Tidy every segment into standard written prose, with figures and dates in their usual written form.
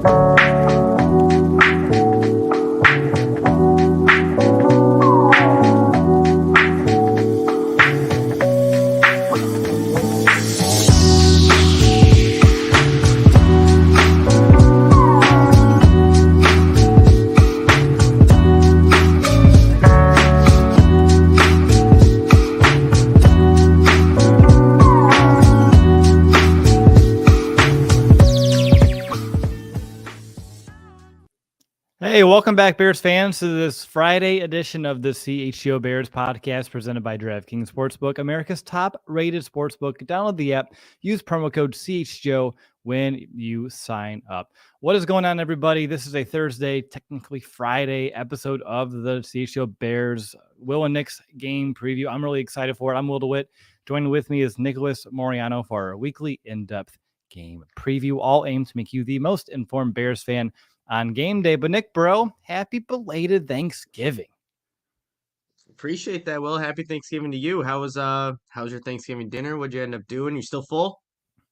Hey, welcome back, Bears fans, to this Friday edition of the CHGO Bears Podcast presented by DraftKings Sportsbook, America's top-rated sportsbook. Download the app, use promo code CHGO when you sign up. What is going on, everybody? This is a Thursday, technically Friday episode of the CHGO Bears Will and Nick's game preview. I'm really excited for it. I'm Will DeWitt. Joining with me is Nicholas Moreano for our weekly in-depth game preview, all aimed to make you the most informed Bears fan on game day. But Nick, bro, happy belated Thanksgiving. Appreciate that, Will. Happy Thanksgiving to you. How's your Thanksgiving dinner? What'd you end up doing? You still full?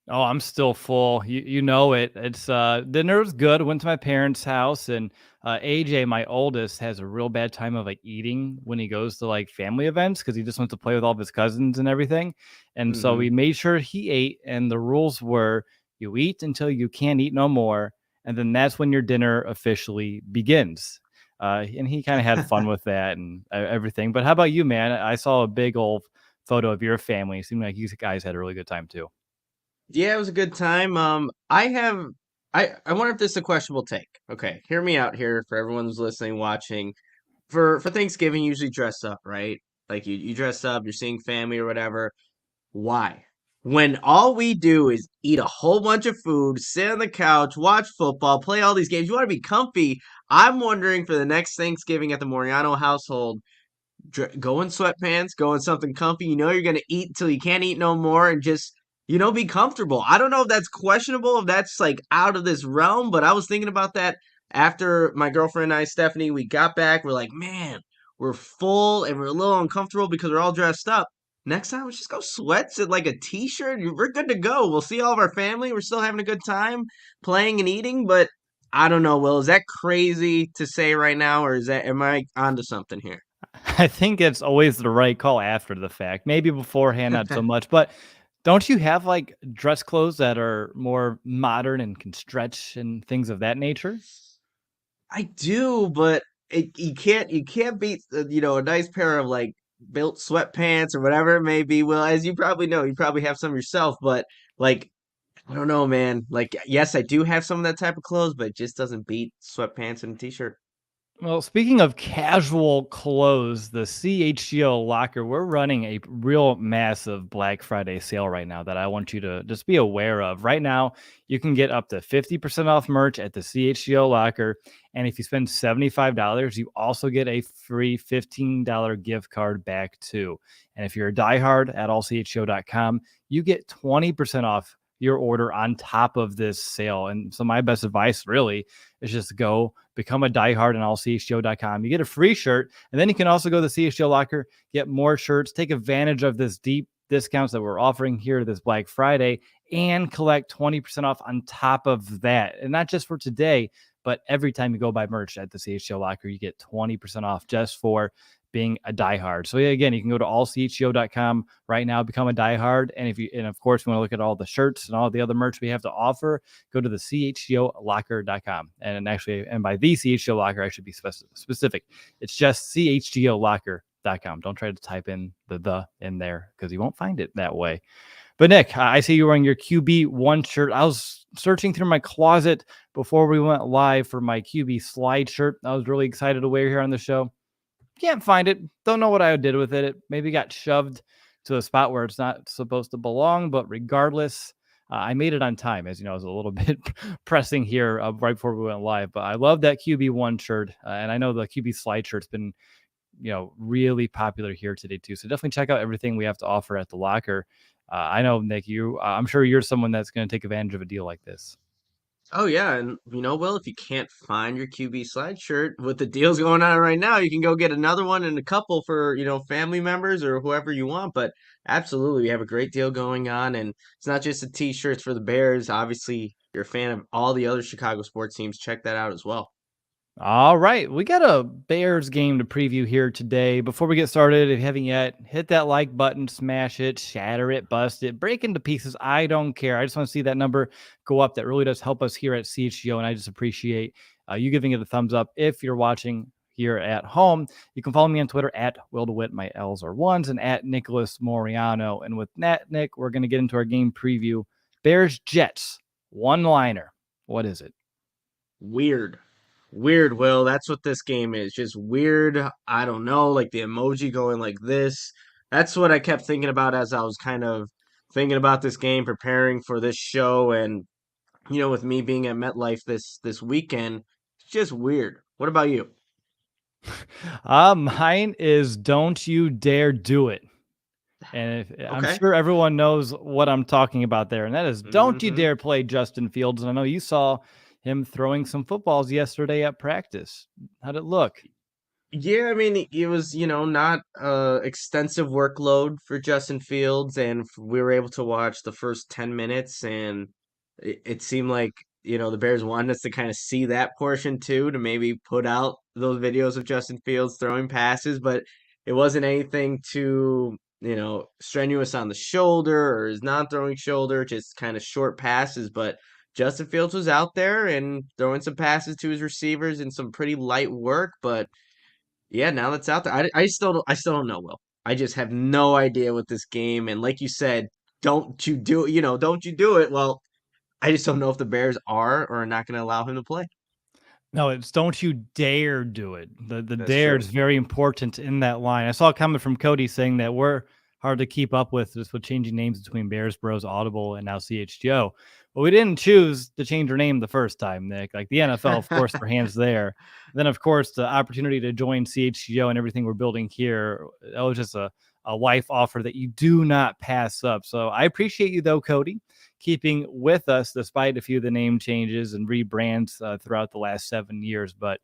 Oh, I'm still full. You know it. It's dinner was good. Went to my parents' house, and AJ, my oldest, has a real bad time of like eating when he goes to like family events because he just wants to play with all of his cousins and everything. And so we made sure he ate, and the rules were you eat until you can't eat no more, and then that's when your dinner officially begins. And he kind of had fun with that and everything. But how about you, man? I saw a big old photo of your family. It seemed like you guys had a really good time too. Yeah, it was a good time. I wonder if this is a question we'll take. Okay, hear me out here for everyone who's listening, watching. For Thanksgiving, you usually dress up, right? Like you dress up, you're seeing family or whatever. Why? When all we do is eat a whole bunch of food, sit on the couch, watch football, play all these games. You want to be comfy. I'm wondering for the next Thanksgiving at the Moreano household, go in sweatpants, go in something comfy. You know you're gonna eat until you can't eat no more, and just be comfortable. I don't know if that's questionable, if that's like out of this realm, but I was thinking about that after my girlfriend and I, Stephanie, we got back. We're like, man, we're full and we're a little uncomfortable because we're all dressed up. Next time, let's just go sweats and like a t-shirt. We're good to go. We'll see all of our family. We're still having a good time playing and eating, but I don't know, Will. Is that crazy to say right now, or am I onto something here? I think it's always the right call after the fact. Maybe beforehand, not so much. But don't you have like dress clothes that are more modern and can stretch and things of that nature? I do, but you can't beat a nice pair of like built sweatpants or whatever it may be. Well, as you probably know, you probably have some yourself, but like I don't know, man. Like yes, I do have some of that type of clothes, but it just doesn't beat sweatpants and a t-shirt. Well, speaking of casual clothes, the CHGO Locker, we're running a real massive Black Friday sale right now that I want you to just be aware of. Right now, you can get up to 50% off merch at the CHGO Locker. And if you spend $75, you also get a free $15 gift card back too. And if you're a diehard at allchgo.com, you get 20% off your order on top of this sale. And so my best advice really is just go become a diehard on allchgo.com. You get a free shirt, and then you can also go to the CHGO Locker, get more shirts, take advantage of this deep discounts that we're offering here this Black Friday, and collect 20% off on top of that. And not just for today, but every time you go buy merch at the CHGO Locker, you get 20% off just for being a diehard. So yeah, again, you can go to allchgo.com right now, become a diehard. And of course, you want to look at all the shirts and all the other merch we have to offer, go to the chgolocker.com. And by the CHGO Locker, I should be specific. It's just chgolocker.com. Don't try to type in the in there because you won't find it that way. But Nick, I see you wearing your QB1 shirt. I was searching through my closet before we went live for my QB slide shirt. I was really excited to wear here on the show. Can't find it. Don't know what I did with it. It maybe got shoved to a spot where it's not supposed to belong. But regardless, I made it on time. As you know, I was a little bit pressing here right before we went live. But I love that QB1 shirt. And I know the QB slide shirt's been, really popular here today too. So definitely check out everything we have to offer at the Locker. I know, Nick, I'm sure you're someone that's going to take advantage of a deal like this. Oh yeah, and Will, if you can't find your QB slide shirt with the deals going on right now, you can go get another one and a couple for, family members or whoever you want. But absolutely, we have a great deal going on, and it's not just the t-shirts for the Bears. Obviously, you're a fan of all the other Chicago sports teams, check that out as well. All right, we got a Bears game to preview here today. Before we get started, if you haven't yet, hit that like button, smash it, shatter it, bust it, break into pieces. I don't care. I just want to see that number go up. That really does help us here at CHGO, and I just appreciate you giving it a thumbs up. If you're watching here at home, you can follow me on Twitter at Will DeWitt. My L's are ones, and at Nicholas Moreano. And with that, Nick, we're going to get into our game preview. Bears Jets, one-liner. What is it? Weird. Weird, Will. That's what this game is. Just weird. I don't know, like the emoji going like this. That's what I kept thinking about as I was kind of thinking about this game, preparing for this show, and with me being at MetLife this weekend, it's just weird. What about you? Mine is Don't You Dare Do It. And I'm Okay. sure everyone knows what I'm talking about there. And that is Don't You hmm Dare Play Justin Fields. And I know you saw him throwing some footballs yesterday at practice. How'd it look? Yeah, I mean, it was, not extensive workload for Justin Fields, and we were able to watch the first 10 minutes, and it seemed like, the Bears wanted us to kind of see that portion too, to maybe put out those videos of Justin Fields throwing passes, but it wasn't anything too, strenuous on the shoulder or his non-throwing shoulder, just kind of short passes, but Justin Fields was out there and throwing some passes to his receivers and some pretty light work, but yeah, now that's out there. I still don't know, Will. I just have no idea what this game, and like you said, don't you do it, don't you do it. Well, I just don't know if the Bears are or are not going to allow him to play. No, it's Don't You Dare Do It. The That's dare true. is very important in that line. I saw a comment from Cody saying that we're hard to keep up with just with changing names between Bears Bros, Audible, and now CHGO. But we didn't choose to change our name the first time, Nick. Like the NFL, of course, their hands there. Then, of course, the opportunity to join CHGO and everything we're building here, that was just a life offer that you do not pass up. So I appreciate you, though, Cody, keeping with us despite a few of the name changes and rebrands throughout the last 7 years. But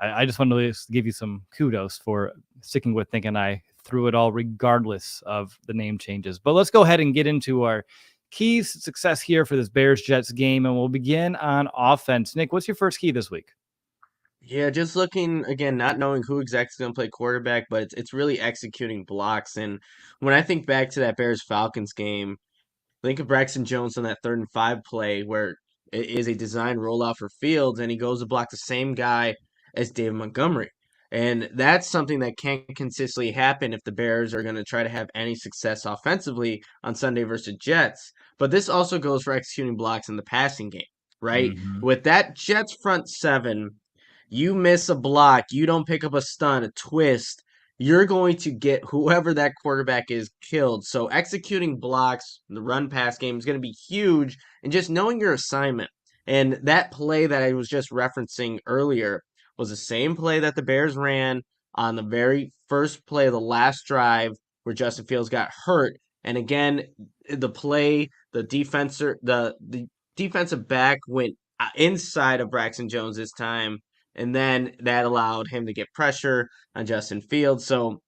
I just wanted to give you some kudos for sticking with thinking I threw it all regardless of the name changes. But let's go ahead and get into our keys to success here for this Bears Jets game. And we'll begin on offense. Nick, what's your first key this week? Yeah, just looking again, not knowing who exactly is going to play quarterback, but it's really executing blocks. And when I think back to that Bears Falcons game, think of Braxton Jones on that 3rd and 5 play where it is a design rollout for Fields, and he goes to block the same guy as David Montgomery. And that's something that can't consistently happen if the Bears are going to try to have any success offensively on Sunday versus Jets. But this also goes for executing blocks in the passing game, right? Mm-hmm. With that Jets front seven, you miss a block, you don't pick up a stun, a twist, you're going to get whoever that quarterback is killed. So executing blocks, the run pass game is going to be huge, and just knowing your assignment. And that play that I was just referencing earlier was the same play that the Bears ran on the very first play of the last drive where Justin Fields got hurt. And again, the play, the defensive back went inside of Braxton Jones this time, and then that allowed him to get pressure on Justin Fields. So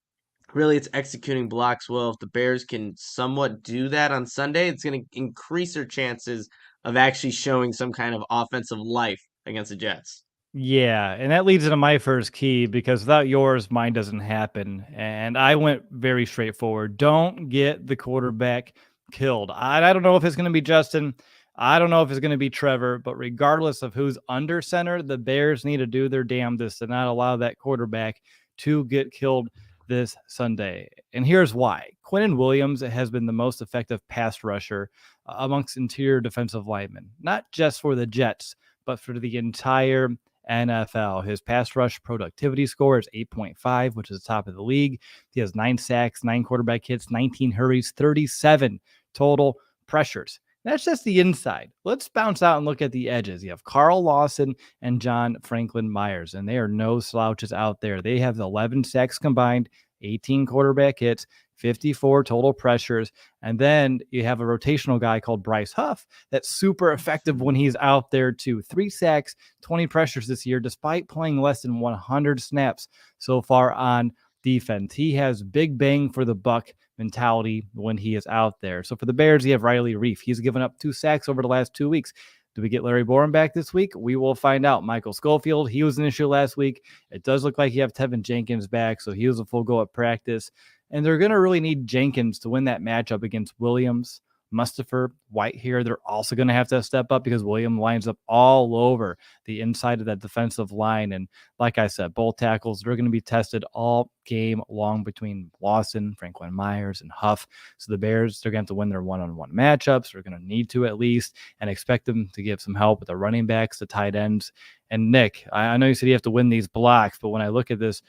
really, it's executing blocks well. If the Bears can somewhat do that on Sunday, it's going to increase their chances of actually showing some kind of offensive life against the Jets. Yeah, and that leads into my first key because without yours, mine doesn't happen. And I went very straightforward. Don't get the quarterback killed. I don't know if it's going to be Justin. I don't know if it's going to be Trevor, but regardless of who's under center, the Bears need to do their damnedest to not allow that quarterback to get killed this Sunday. And here's why. Quinnen Williams has been the most effective pass rusher amongst interior defensive linemen, not just for the Jets, but for the entire NFL. His pass rush productivity score is 8.5, which is the top of the league. He has 9 sacks, 9 quarterback hits, 19 hurries, 37 total pressures. That's just the inside. Let's bounce out and look at the edges. You have Carl Lawson and John Franklin Myers, and they are no slouches out there. They have 11 sacks combined, 18 quarterback hits, 54 total pressures. And then you have a rotational guy called Bryce Huff that's super effective when he's out there too. 3 sacks, 20 pressures this year, despite playing less than 100 snaps so far on defense. He has big bang for the buck mentality when he is out there. So for the Bears, you have Riley Reef. He's given up 2 sacks over the last 2 weeks. Do we get Larry Borum back this week? We will find out. Michael Schofield, he was an issue last week. It does look like you have Tevin Jenkins back, so he was a full go at practice. And they're going to really need Jenkins to win that matchup against Williams, Mustafer, White here. They're also going to have to step up because Williams lines up all over the inside of that defensive line. And like I said, both tackles, they're going to be tested all game long between Lawson, Franklin Myers, and Huff. So the Bears, they're going to have to win their one-on-one matchups. They're going to need to at least, and expect them to give some help with the running backs, the tight ends. And Nick, I know you said you have to win these blocks, but when I look at this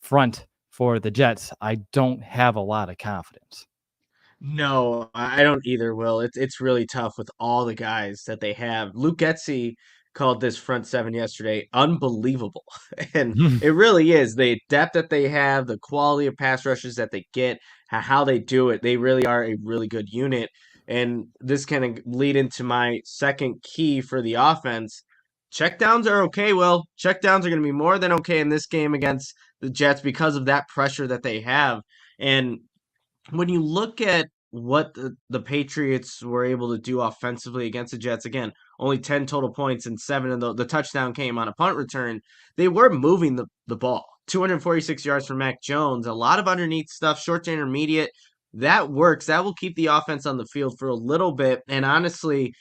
front for the Jets, I don't have a lot of confidence. No, I don't either, Will. It's really tough with all the guys that they have. Luke Getsy called this front seven yesterday unbelievable. And it really is. The depth that they have, the quality of pass rushes that they get, how they do it, they really are a really good unit. And this kind of lead into my second key for the offense. Checkdowns are okay, Will. Checkdowns are going to be more than okay in this game against the Jets because of that pressure that they have. And when you look at what the Patriots were able to do offensively against the Jets, again, only 10 total points and seven of the touchdown came on a punt return. They were moving the ball. 246 yards for Mac Jones, a lot of underneath stuff, short to intermediate. That works. That will keep the offense on the field for a little bit. And honestly,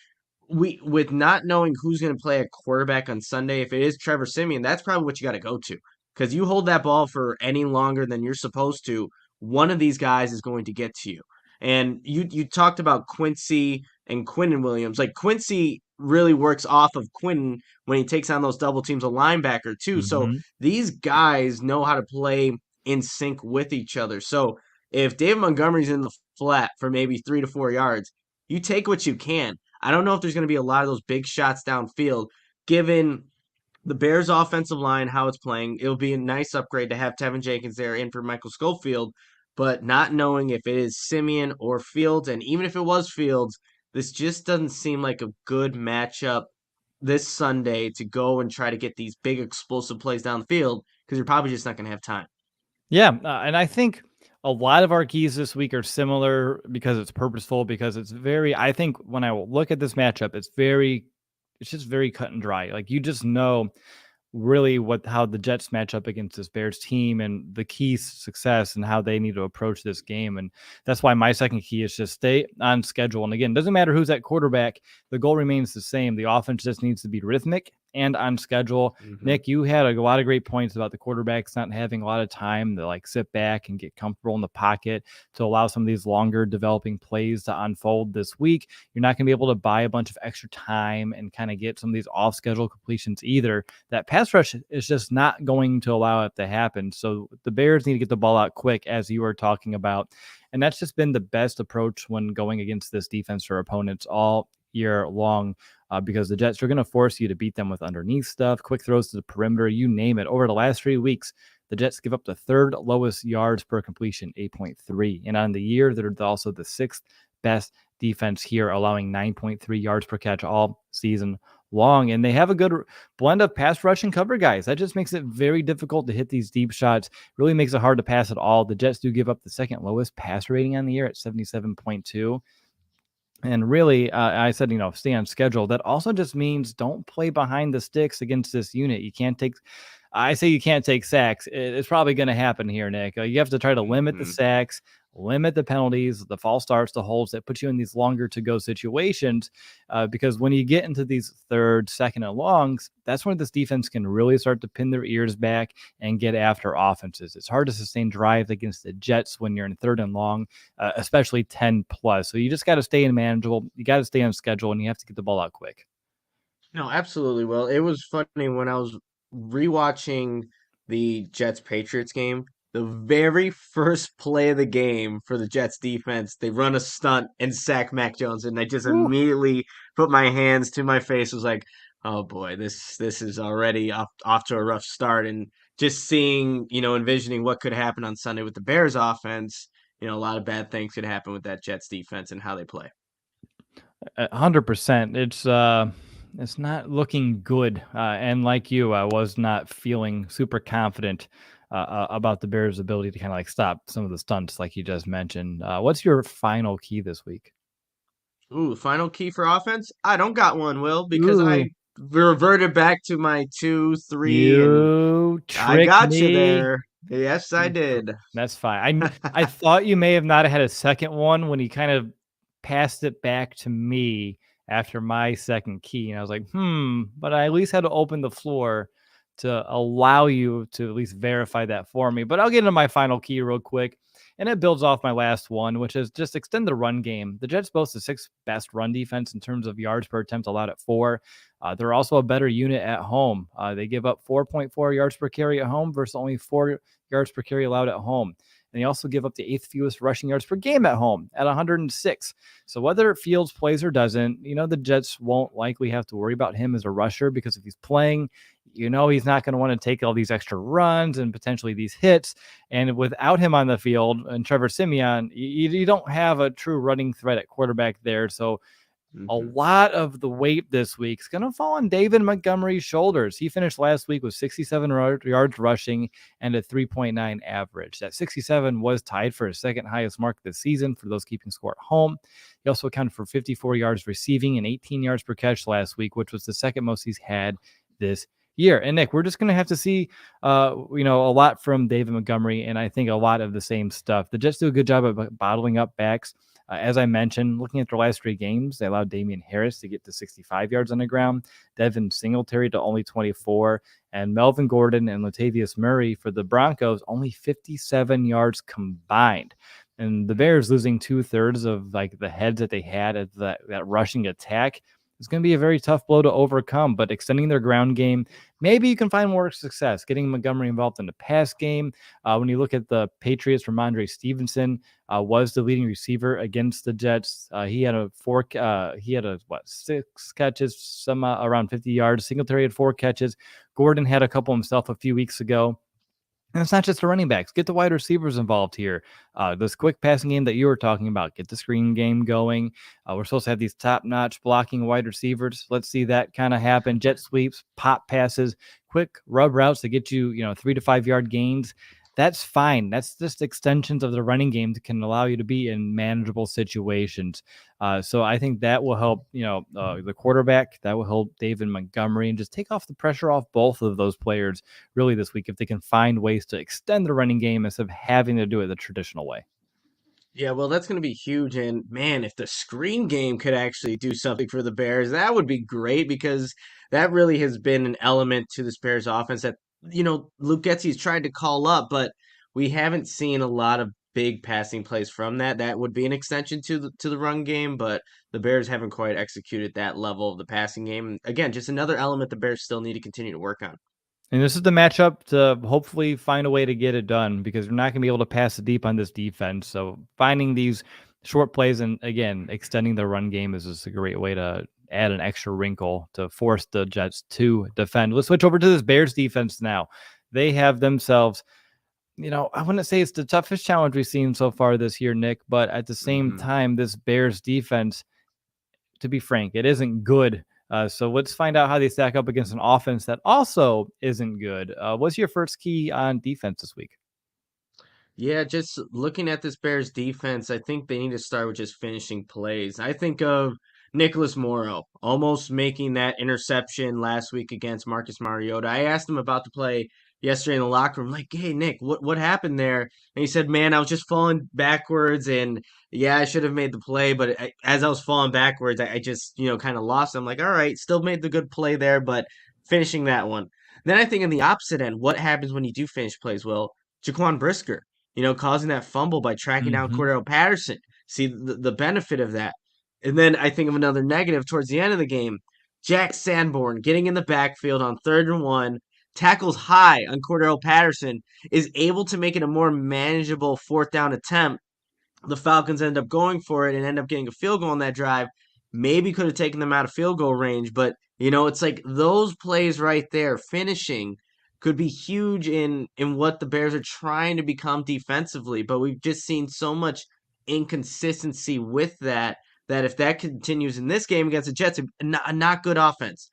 we with not knowing who's going to play a quarterback on Sunday, if it is Trevor Siemian, that's probably what you got to go to. Because you hold that ball for any longer than you're supposed to, one of these guys is going to get to you. And you talked about Quincy and Quinnen Williams. Like Quincy really works off of Quinnen when he takes on those double teams, a linebacker too. So Mm-hmm. these guys know how to play in sync with each other. So if David Montgomery's in the flat for maybe 3 to 4 yards, you take what you can. I don't know if there's going to be a lot of those big shots downfield, given the Bears' offensive line, how it's playing. It'll be a nice upgrade to have Tevin Jenkins there in for Michael Schofield, but not knowing if it is Simeon or Fields, and even if it was Fields, this just doesn't seem like a good matchup this Sunday to go and try to get these big explosive plays down the field because you're probably just not going to have time. Yeah, and I think a lot of our keys this week are similar because it's purposeful, because it's very, I think when I look at this matchup, it's just very cut and dry. Like you just know really how the Jets match up against this Bears team and the key success and how they need to approach this game. And that's why my second key is just stay on schedule. And again, it doesn't matter who's at quarterback. The goal remains the same. The offense just needs to be rhythmic and on schedule. Mm-hmm. Nick, you had a lot of great points about the quarterbacks not having a lot of time to like sit back and get comfortable in the pocket to allow some of these longer developing plays to unfold this week. You're not going to be able to buy a bunch of extra time and kind of get some of these off schedule completions either. That pass rush is just not going to allow it to happen. So the Bears need to get the ball out quick, as you were talking about. And that's just been the best approach when going against this defense for opponents all year long, because the Jets are going to force you to beat them with underneath stuff, quick throws to the perimeter, you name it. Over the last 3 weeks, the Jets give up the third lowest yards per completion, 8.3. And on the year, they're also the sixth best defense here, allowing 9.3 yards per catch all season long. And they have a good blend of pass rush and cover guys. That just makes it very difficult to hit these deep shots. Really makes it hard to pass at all. The Jets do give up the second lowest pass rating on the year at 77.2. And really, I said, stay on schedule. That also just means don't play behind the sticks against this unit. You can't take sacks. It's probably going to happen here, Nick. You have to try to limit the sacks, limit the penalties, the false starts, the holds that put you in these longer to go situations. Because when you get into these third, second, and longs, that's when this defense can really start to pin their ears back and get after offenses. It's hard to sustain drives against the Jets when you're in third and long, especially 10 plus. So you just got to stay in manageable. You got to stay on schedule, and you have to get the ball out quick. No, absolutely. Well, it was funny when I was rewatching the Jets Patriots game. The very first play of the game for the Jets defense, they run a stunt and sack Mac Jones, and I just Woo. immediately put my hands to my face. Was like, oh boy, this is already off to a rough start. And just seeing, envisioning what could happen on Sunday with the Bears offense, a lot of bad things could happen with that Jets defense and how they play. 100%. It's not looking good. And like you, I was not feeling super confident about the Bears' ability to kind of like stop some of the stunts like you just mentioned. What's your final key this week? Ooh, final key for offense? I don't got one, Will, because Ooh, I reverted back to my 2-3, and you I tricked got you me. there. Yes, I did. That's fine. I thought you may have not had a second one when he kind of passed it back to me after my second key, and I was like, but I at least had to open the floor to allow you to at least verify that for me. But I'll get into my final key real quick, and it builds off my last one, which is just extend the run game. The Jets boast the sixth best run defense in terms of yards per attempt allowed at 4. They're also a better unit at home. They give up 4.4 yards per carry at home versus only 4 yards per carry allowed at home. And they also give up the eighth fewest rushing yards per game at home at 106. So whether Fields plays or doesn't, the Jets won't likely have to worry about him as a rusher, because if he's playing, he's not going to want to take all these extra runs and potentially these hits. And without him on the field and Trevor Siemian, you don't have a true running threat at quarterback there. So a Mhm. lot of the weight this week is going to fall on David Montgomery's shoulders. He finished last week with 67 yards rushing and a 3.9 average. That 67 was tied for his second highest mark this season for those keeping score at home. He also accounted for 54 yards receiving and 18 yards per catch last week, which was the second most he's had this year. And Nick, we're just going to have to see, a lot from David Montgomery, and I think a lot of the same stuff. The Jets do a good job of bottling up backs. As I mentioned, looking at their last 3 games, they allowed Damian Harris to get to 65 yards on the ground, Devin Singletary to only 24, and Melvin Gordon and Latavius Murray for the Broncos only 57 yards combined. And the Bears losing 2/3 of the heads that they had at that rushing attack is going to be a very tough blow to overcome. But extending their ground game, maybe you can find more success. Getting Montgomery involved in the pass game. When you look at the Patriots, Ramondre Stevenson was the leading receiver against the Jets. He had six catches, some around 50 yards. Singletary had 4 catches. Gordon had a couple himself a few weeks ago. And it's not just the running backs. Get the wide receivers involved here. This quick passing game that you were talking about, get the screen game going. We're supposed to have these top-notch blocking wide receivers. Let's see that kind of happen. Jet sweeps, pop passes, quick rub routes to get you, 3 to 5 yard gains. That's fine. That's just extensions of the running game that can allow you to be in manageable situations. So I think that will help, the quarterback. That will help David Montgomery and just take off the pressure off both of those players really this week if they can find ways to extend the running game instead of having to do it the traditional way. Yeah, well, that's going to be huge. And man, if the screen game could actually do something for the Bears, that would be great, because that really has been an element to this Bears offense that, Luke Getsy's tried to call up, but we haven't seen a lot of big passing plays from that. That would be an extension to the run game, but the Bears haven't quite executed that level of the passing game. Again, just another element the Bears still need to continue to work on. And this is the matchup to hopefully find a way to get it done, because you're not going to be able to pass it deep on this defense. So finding these short plays and, again, extending the run game is just a great way to add an extra wrinkle to force the Jets to defend. Let's switch over to this Bears defense now. They have themselves, I wouldn't say it's the toughest challenge we've seen so far this year, Nick, but at the same Mhm. time, this Bears defense, to be frank, it isn't good. So let's find out how they stack up against an offense that also isn't good. What's your first key on defense this week? Yeah, just looking at this Bears defense, I think they need to start with just finishing plays. I think of Nicholas Morrow almost making that interception last week against Marcus Mariota. I asked him about the play yesterday in the locker room, like, "Hey Nick, what happened there?" And he said, "Man, I was just falling backwards, and yeah, I should have made the play, but as I was falling backwards, I just kind of lost." I'm like, "All right, still made the good play there, but finishing that one." Then I think on the opposite end, what happens when you do finish plays? Well, Jaquan Brisker, causing that fumble by tracking down Mm-hmm. Cordell Patterson. See the benefit of that. And then I think of another negative towards the end of the game. Jack Sanborn getting in the backfield on 3rd and 1, tackles high on Cordell Patterson, is able to make it a more manageable 4th down attempt. The Falcons end up going for it and end up getting a field goal on that drive. Maybe could have taken them out of field goal range, but it's like those plays right there, finishing, could be huge in what the Bears are trying to become defensively. But we've just seen so much inconsistency with that if that continues in this game against the Jets, a not good offense,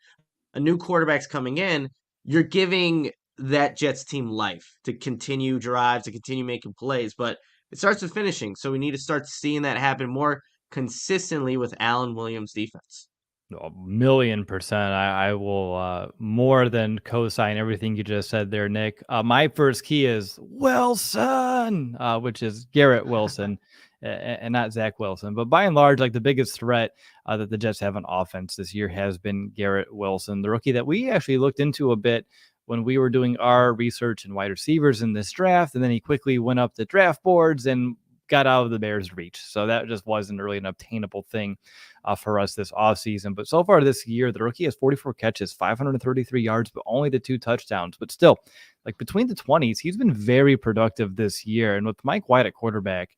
a new quarterback's coming in, you're giving that Jets team life to continue drives, to continue making plays, but it starts with finishing. So we need to start seeing that happen more consistently with Allen Williams' defense. 1,000,000%. I will more than co-sign everything you just said there, Nick. My first key is Wilson, which is Garrett Wilson, and not Zach Wilson. But by and large, like the biggest threat that the Jets have on offense this year has been Garrett Wilson, the rookie that we actually looked into a bit when we were doing our research in wide receivers in this draft, and then he quickly went up the draft boards and got out of the Bears' reach. So that just wasn't really an obtainable thing for us this offseason. But so far this year, the rookie has 44 catches, 533 yards, but only the 2 touchdowns. But still, like between the 20s, he's been very productive this year. And with Mike White at quarterback,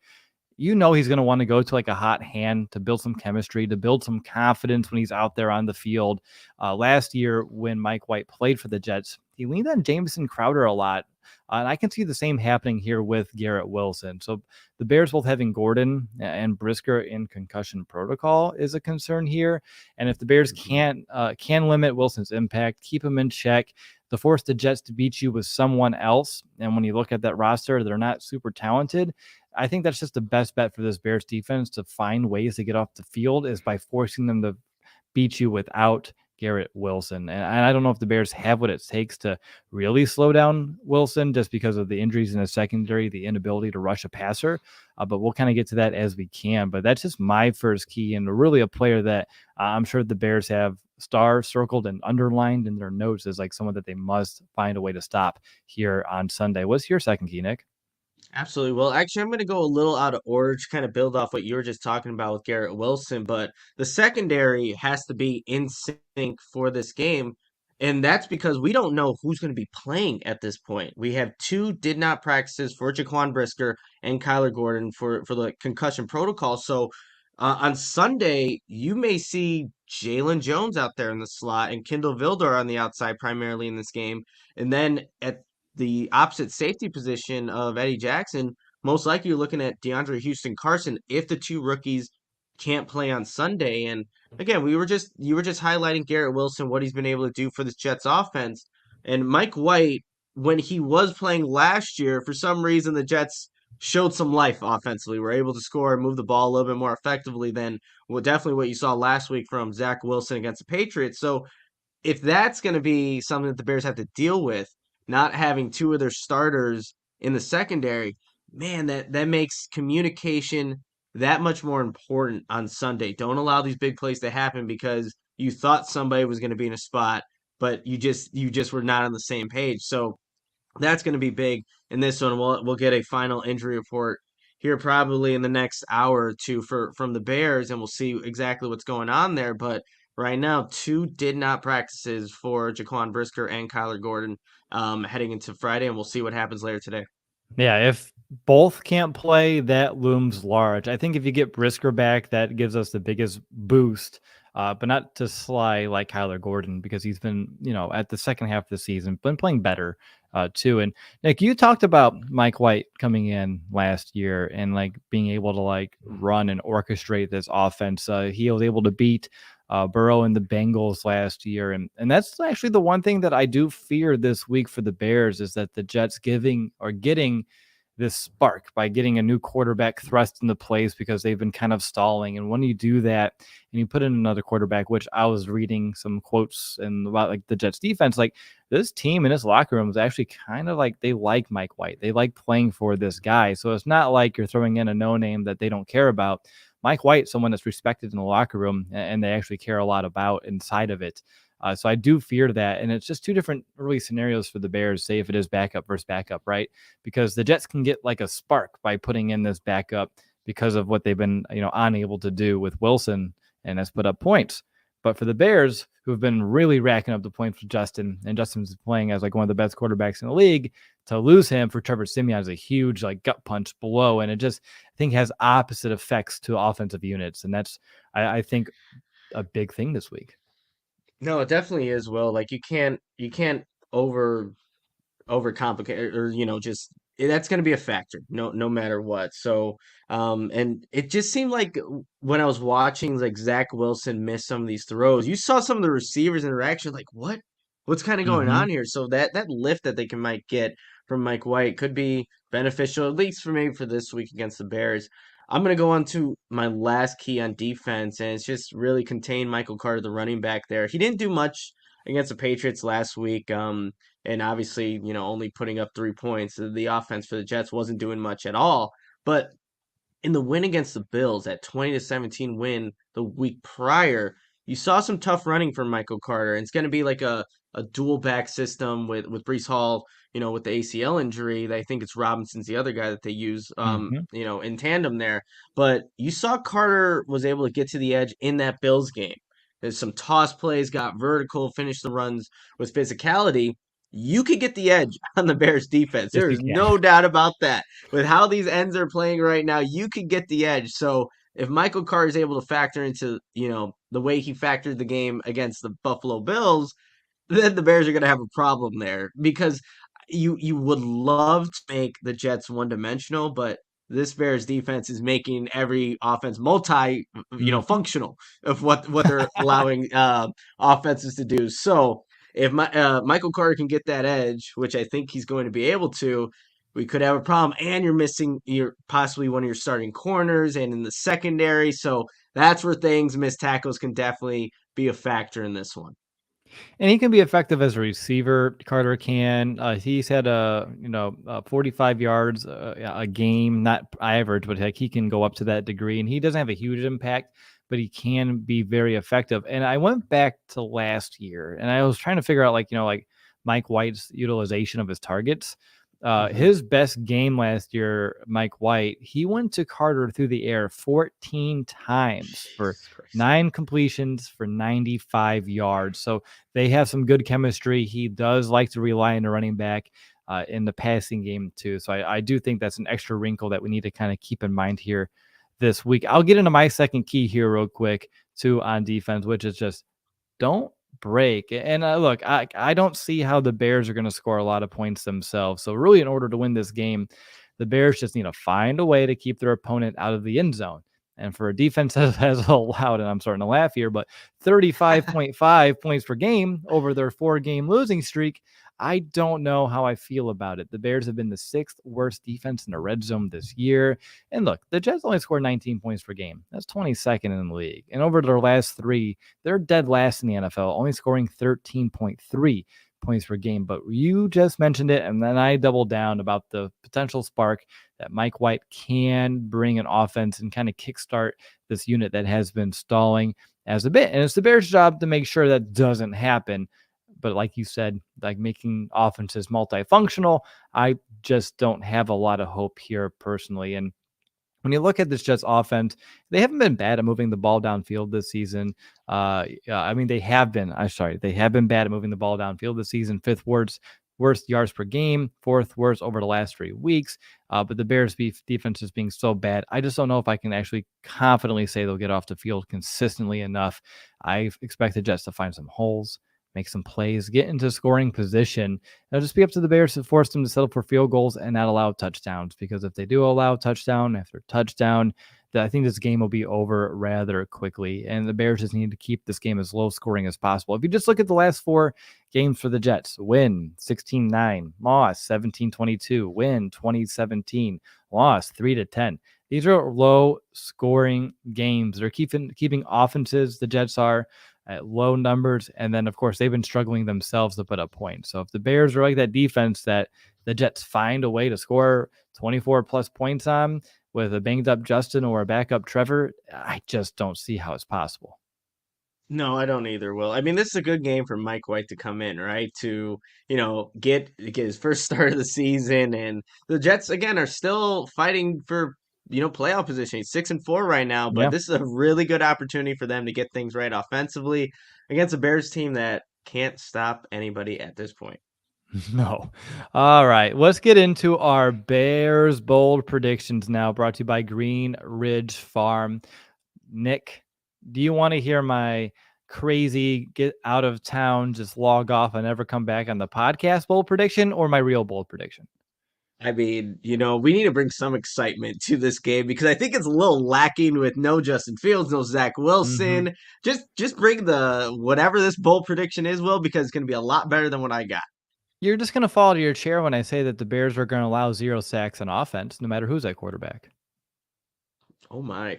you know he's going to want to go to like a hot hand to build some chemistry, to build some confidence when he's out there on the field. Last year, when Mike White played for the Jets, he leaned on Jamison Crowder a lot. And I can see the same happening here with Garrett Wilson. So the Bears both having Gordon and Brisker in concussion protocol is a concern here. And if the Bears can limit Wilson's impact, keep him in check, to force the Jets to beat you with someone else, and when you look at that roster, they're not super talented, I think that's just the best bet for this Bears defense to find ways to get off the field is by forcing them to beat you without Garrett Wilson. And I don't know if the Bears have what it takes to really slow down Wilson just because of the injuries in the secondary, the inability to rush a passer. But we'll kind of get to that as we can. But that's just my first key, and really a player that I'm sure the Bears have star circled and underlined in their notes as like someone that they must find a way to stop here on Sunday. What's your second key, Nick? Absolutely. Well, actually, I'm going to go a little out of order to kind of build off what you were just talking about with Garrett Wilson, but the secondary has to be in sync for this game. And that's because we don't know who's going to be playing at this point. We have two did not practices for Jaquan Brisker and Kyler Gordon for the concussion protocol. So on Sunday, you may see Jalen Jones out there in the slot and Kindle Vildor on the outside primarily in this game. And then at the opposite safety position of Eddie Jackson, most likely you're looking at DeAndre Houston Carson if the two rookies can't play on Sunday. And again, you were just highlighting Garrett Wilson, what he's been able to do for this Jets offense. And Mike White, when he was playing last year, for some reason the Jets showed some life offensively. Were able to score and move the ball a little bit more effectively than definitely what you saw last week from Zach Wilson against the Patriots. So if that's going to be something that the Bears have to deal with, not having two of their starters in the secondary, man, that makes communication that much more important on Sunday. Don't allow these big plays to happen because you thought somebody was going to be in a spot, but you just were not on the same page. So that's going to be big in this one. We'll get a final injury report here probably in the next hour or two from the Bears, and we'll see exactly what's going on there. But right now, two did not practices for Jaquan Brisker and Kyler Gordon heading into Friday, and we'll see what happens later today. Yeah, if both can't play, that looms large. I think if you get Brisker back, that gives us the biggest boost, but not to Sly like Kyler Gordon because he's been, at the second half of the season, been playing better too. And Nick, you talked about Mike White coming in last year and like being able to like run and orchestrate this offense. He was able to beat Burrow and the Bengals last year. And that's actually the one thing that I do fear this week for the Bears is that the Jets getting this spark by getting a new quarterback thrust into place because they've been kind of stalling. And when you do that and you put in another quarterback, which I was reading some quotes and about like the Jets defense, like this team in this locker room is actually kind of like they like Mike White. They like playing for this guy. So it's not like you're throwing in a no name that they don't care about. Mike White, someone that's respected in the locker room and they actually care a lot about inside of it. So I do fear that. And it's just two different early scenarios for the Bears, say if it is backup versus backup, right? Because the Jets can get like a spark by putting in this backup because of what they've been, unable to do with Wilson, and that's put up points. But for the Bears, who have been really racking up the points for Justin, and Justin's playing as like one of the best quarterbacks in the league, to lose him for Trevor Siemian is a huge like gut punch below. And it just, I think, has opposite effects to offensive units. And that's, I think, a big thing this week. No, it definitely is, Will. Like you can't overcomplicate or just that's going to be a factor no matter what. So and it just seemed like when I was watching like Zach Wilson miss some of these throws, you saw some of the receivers interaction like what's kind of going Mm-hmm. on here. So that lift that they can might get from Mike White could be beneficial, at least for maybe for this week against the Bears. I'm going to go on to my last key on defense, and it's just really contain Michael Carter, the running back there. He didn't do much against the Patriots last week, and obviously, only putting up 3 points. The offense for the Jets wasn't doing much at all. But in the win against the Bills, that 20-17 win the week prior, you saw some tough running from Michael Carter. And it's going to be like a dual back system with Brees Hall, with the ACL injury. I think it's Robinson's the other guy that they use, Hmm. in tandem there. But you saw Carter was able to get to the edge in that Bills game. There's some toss plays, got vertical, finished the runs with physicality. You could get the edge on the Bears defense. Yes, There you is can. no doubt about that. With how these ends are playing right now, you could get the edge. So if Michael Carter is able to factor into, the way he factored the game against the Buffalo Bills, then the Bears are going to have a problem there because you would love to make the Jets one dimensional, but this Bears defense is making every offense multi, Mhm. functional of what they're allowing offenses to do. So if Michael Carter can get that edge, which I think he's going to be able to, we could have a problem. And you're missing your possibly one of your starting corners and in the secondary. So that's where missed tackles can definitely be a factor in this one. And he can be effective as a receiver. Carter can. He's had 45 yards a game, not average, but like he can go up to that degree. And he doesn't have a huge impact, but he can be very effective. And I went back to last year, and I was trying to figure out like Mike White's utilization of his targets. Hmm. His best game last year, Mike White, he went to Carter through the air 14 times for Jesus Christ. 9 completions for 95 yards. So they have some good chemistry. He does like to rely on the running back in the passing game too. So I do think that's an extra wrinkle that we need to kind of keep in mind here this week. I'll get into my second key here real quick too on defense, which is just don't break. And look, I don't see how the Bears are going to score a lot of points themselves. So really, in order to win this game, the Bears just need to find a way to keep their opponent out of the end zone. And for a defense that has allowed, and I'm starting to laugh here, but 35.5 points per game over their 4-game losing streak, I don't know how I feel about it. The Bears have been the 6th worst defense in the red zone this year. And look, the Jets only scored 19 points per game. That's 22nd in the league. And over their last 3, they're dead last in the NFL, only scoring 13.3 points per game. But you just mentioned it, and then I doubled down about the potential spark that Mike White can bring an offense and kind of kickstart this unit that has been stalling as a bit. And it's the Bears' job to make sure that doesn't happen. But like you said, like making offenses multifunctional, I just don't have a lot of hope here personally. And when you look at this Jets offense, they haven't been bad at moving the ball downfield this season. Yeah, I mean, they have been. I'm sorry, they have been bad at moving the ball downfield this season. 5th worst yards per game, 4th worst over the last 3 weeks. But the Bears' defense is being so bad, I just don't know if I can actually confidently say they'll get off the field consistently enough. I expect the Jets to find some holes, make some plays, get into scoring position. It'll just be up to the Bears to force them to settle for field goals and not allow touchdowns. Because if they do allow touchdown after touchdown, then I think this game will be over rather quickly. And the Bears just need to keep this game as low scoring as possible. If you just look at the last 4 games for the Jets, win 16-9, loss 17-22, win 20-17, loss 3-10. These are low scoring games. They're keeping offenses, the Jets are, at low numbers. And then, of course, they've been struggling themselves to put up points. So if the Bears are like that defense that the Jets find a way to score 24 plus points on with a banged up Justin or a backup Trevor, I just don't see how it's possible. No, I don't either, Will. I mean, this is a good game for Mike White to come in, right? To, get his first start of the season. And the Jets, again, are still fighting for, playoff position. 6-4 right now, but Yeah. this is a really good opportunity for them to get things right offensively against a Bears team that can't stop anybody at this point. No. All right. Let's get into our Bears bold predictions now, brought to you by Green Ridge Farm. Nick, do you want to hear my crazy get out of town, just log off and never come back on the podcast bold prediction, or my real bold prediction? I mean, we need to bring some excitement to this game because I think it's a little lacking with no Justin Fields, no Zach Mm-hmm. Wilson. Just bring the whatever this bold prediction is, Will, because it's going to be a lot better than what I got. You're just going to fall to your chair when I say that the Bears are going to allow 0 sacks on offense, no matter who's at quarterback. Oh my.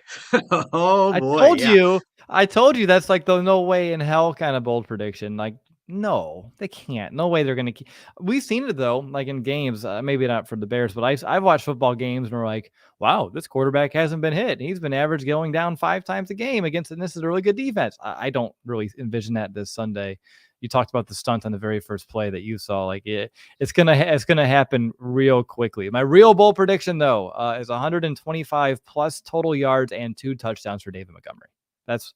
Oh I boy. told Yeah. you. I told you that's like the no way in hell kind of bold prediction. Like, no, they can't. No way they're going to keep. We've seen it though, like in games, maybe not for the Bears, but I've watched football games and we're like, wow, this quarterback hasn't been hit. He's been average going down 5 times a game against, and this is a really good defense. I don't really envision that this Sunday. You talked about the stunt on the very first play that you saw. Like it's gonna happen real quickly. My real bold prediction though is 125 plus total yards and 2 touchdowns for David Montgomery. That's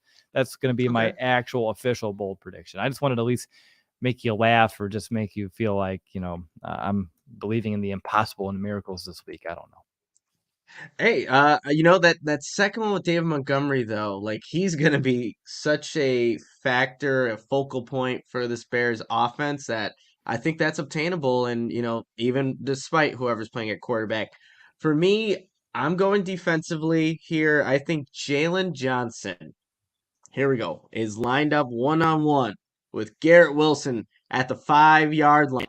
gonna be my Okay. actual official bold prediction. I just wanted to at least make you laugh or just make you feel like I'm believing in the impossible and miracles this week. I don't know. Hey, that second one with David Montgomery though, like he's gonna be such a factor, a focal point for this Bears offense that I think that's obtainable. And even despite whoever's playing at quarterback, for me, I'm going defensively here. I think Jalen Johnson, here we go, is lined up one-on-one with Garrett Wilson at the 5-yard line.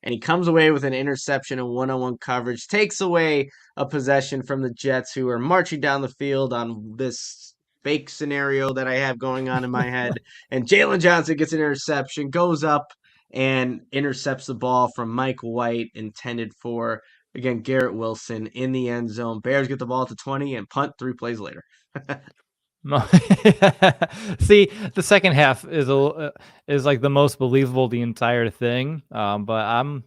And he comes away with an interception and one-on-one coverage, takes away a possession from the Jets, who are marching down the field on this fake scenario that I have going on in my head. And Jalen Johnson gets an interception, goes up and intercepts the ball from Mike White, intended for, again, Garrett Wilson in the end zone. Bears get the ball at the 20 and punt 3 plays later. No. See, the second half is like the most believable the entire thing. But I'm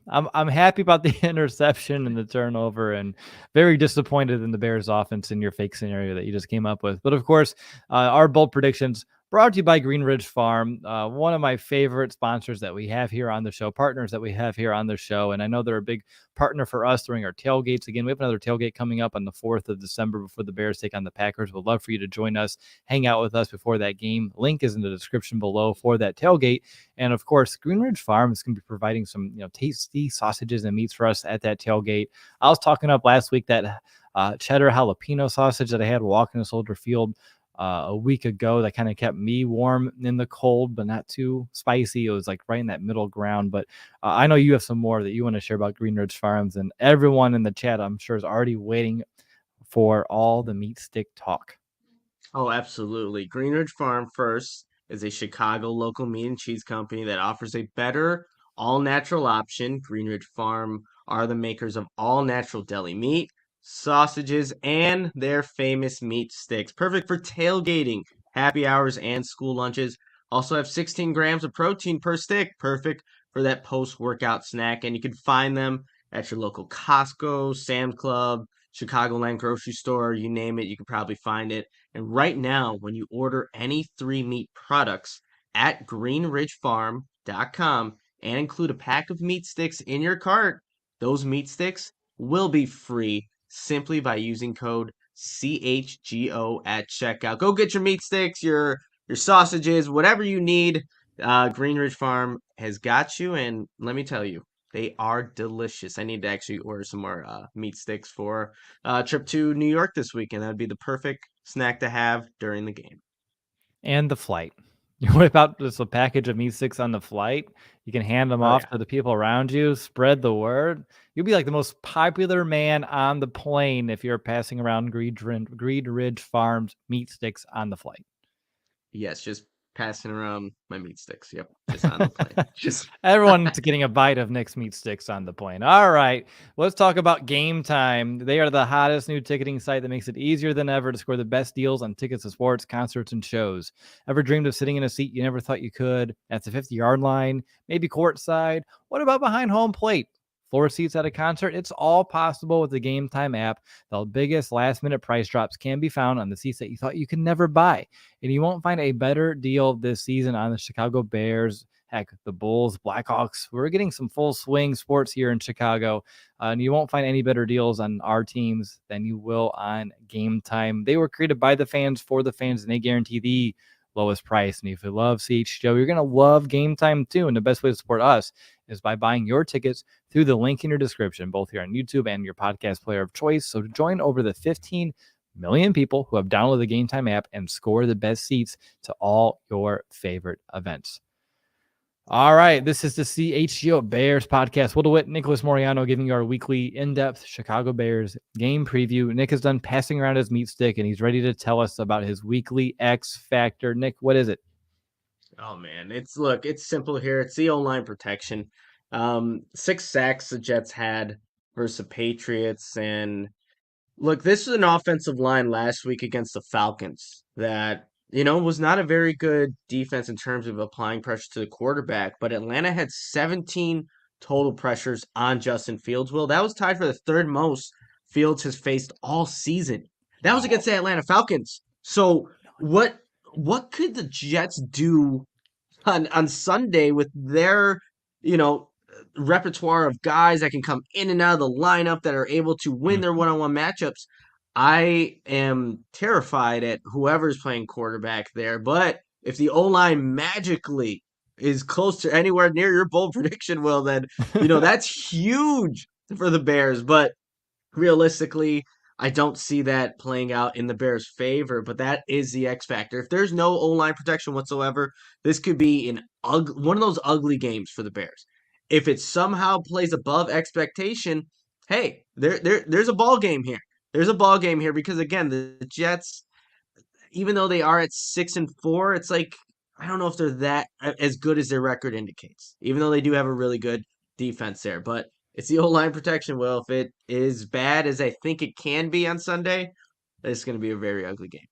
happy about the interception and the turnover, and very disappointed in the Bears offense in your fake scenario that you just came up with. But of course, our bold predictions brought to you by Green Ridge Farm, one of my favorite sponsors that we have here on the show, partners that we have here on the show, and I know they're a big partner for us during our tailgates. Again, we have another tailgate coming up on the 4th of December before the Bears take on the Packers. We'd love for you to join us, hang out with us before that game. Link is in the description below for that tailgate. And of course, Green Ridge Farm is going to be providing some tasty sausages and meats for us at that tailgate. I was talking up last week that cheddar jalapeno sausage that I had walking to Soldier Field a week ago that kind of kept me warm in the cold, but not too spicy. It was like right in that middle ground. But I know you have some more that you want to share about Green Ridge Farms, and everyone in the chat, I'm sure, is already waiting for all the meat stick talk. Oh, absolutely. Green Ridge Farm First is a Chicago local meat and cheese company that offers a better all natural option. Green Ridge Farm are the makers of all natural deli meat, sausages, and their famous meat sticks. Perfect for tailgating, happy hours, and school lunches. Also have 16 grams of protein per stick. Perfect for that post workout snack. And you can find them at your local Costco, Sam's Club, Chicagoland grocery store, you name it, you can probably find it. And right now, when you order any 3 meat products at greenridgefarm.com and include a pack of meat sticks in your cart, those meat sticks will be free simply by using code CHGO at checkout. Go get your meat sticks, your sausages, whatever you need. Green Ridge Farm has got you, and let me tell you, they are delicious. I need to actually order some more meat sticks for trip to New York this weekend. That'd be the perfect snack to have during the game. And the flight. You whip out just a package of meat sticks on the flight. You can hand them Oh off yeah. to the people around you, spread the word. You'll be like the most popular man on the plane if you're passing around Greed Ridge Farms meat sticks on the flight. Yes, just passing around my meat sticks. Yep, just on the plane. Just Everyone's getting a bite of Nick's meat sticks on the plane. All right, let's talk about Game Time. They are the hottest new ticketing site that makes it easier than ever to score the best deals on tickets to sports, concerts, and shows. Ever dreamed of sitting in a seat you never thought you could at the 50-yard line, maybe courtside? What about behind home plate? Floor seats at a concert? It's all possible with the Game Time app. The biggest last-minute price drops can be found on the seats that you thought you could never buy. And you won't find a better deal this season on the Chicago Bears. Heck, the Bulls, Blackhawks. We're getting some full swing sports here in Chicago. And you won't find any better deals on our teams than you will on Game Time. They were created by the fans for the fans, and they guarantee the lowest price. And if you love CHGO, you're going to love Game Time too. And the best way to support us is by buying your tickets through the link in your description, both here on YouTube and your podcast player of choice. So join over the 15 million people who have downloaded the Game Time app and score the best seats to all your favorite events. All right, this is the CHGO Bears Podcast. Will DeWitt, Nicholas Moreano giving you our weekly in-depth Chicago Bears game preview. Nick is done passing around his meat stick, and he's ready to tell us about his weekly X Factor. Nick, what is it? Oh man, it's simple here. It's the O-line protection. 6 sacks the Jets had versus the Patriots, and look, this was an offensive line last week against the Falcons that, was not a very good defense in terms of applying pressure to the quarterback, but Atlanta had 17 total pressures on Justin Fields. Will, that was tied for the third most Fields has faced all season. That was against the Atlanta Falcons. So what could the Jets do on Sunday with their, you know, repertoire of guys that can come in and out of the lineup that are able to win their one-on-one matchups? I am terrified at whoever's playing quarterback there, but if the O-line magically is close to anywhere near your bold prediction, Will, then that's huge for the Bears. But realistically, I don't see that playing out in the Bears' favor, but that is the X factor. If there's no O-line protection whatsoever, this could be one of those ugly games for the Bears. If it somehow plays above expectation, hey, there's a ball game here. There's a ball game here because again, the Jets, even though they are at 6-4, it's like I don't know if they're that as good as their record indicates. Even though they do have a really good defense there, but it's the O-line protection. Well, if it is bad as I think it can be on Sunday, it's going to be a very ugly game.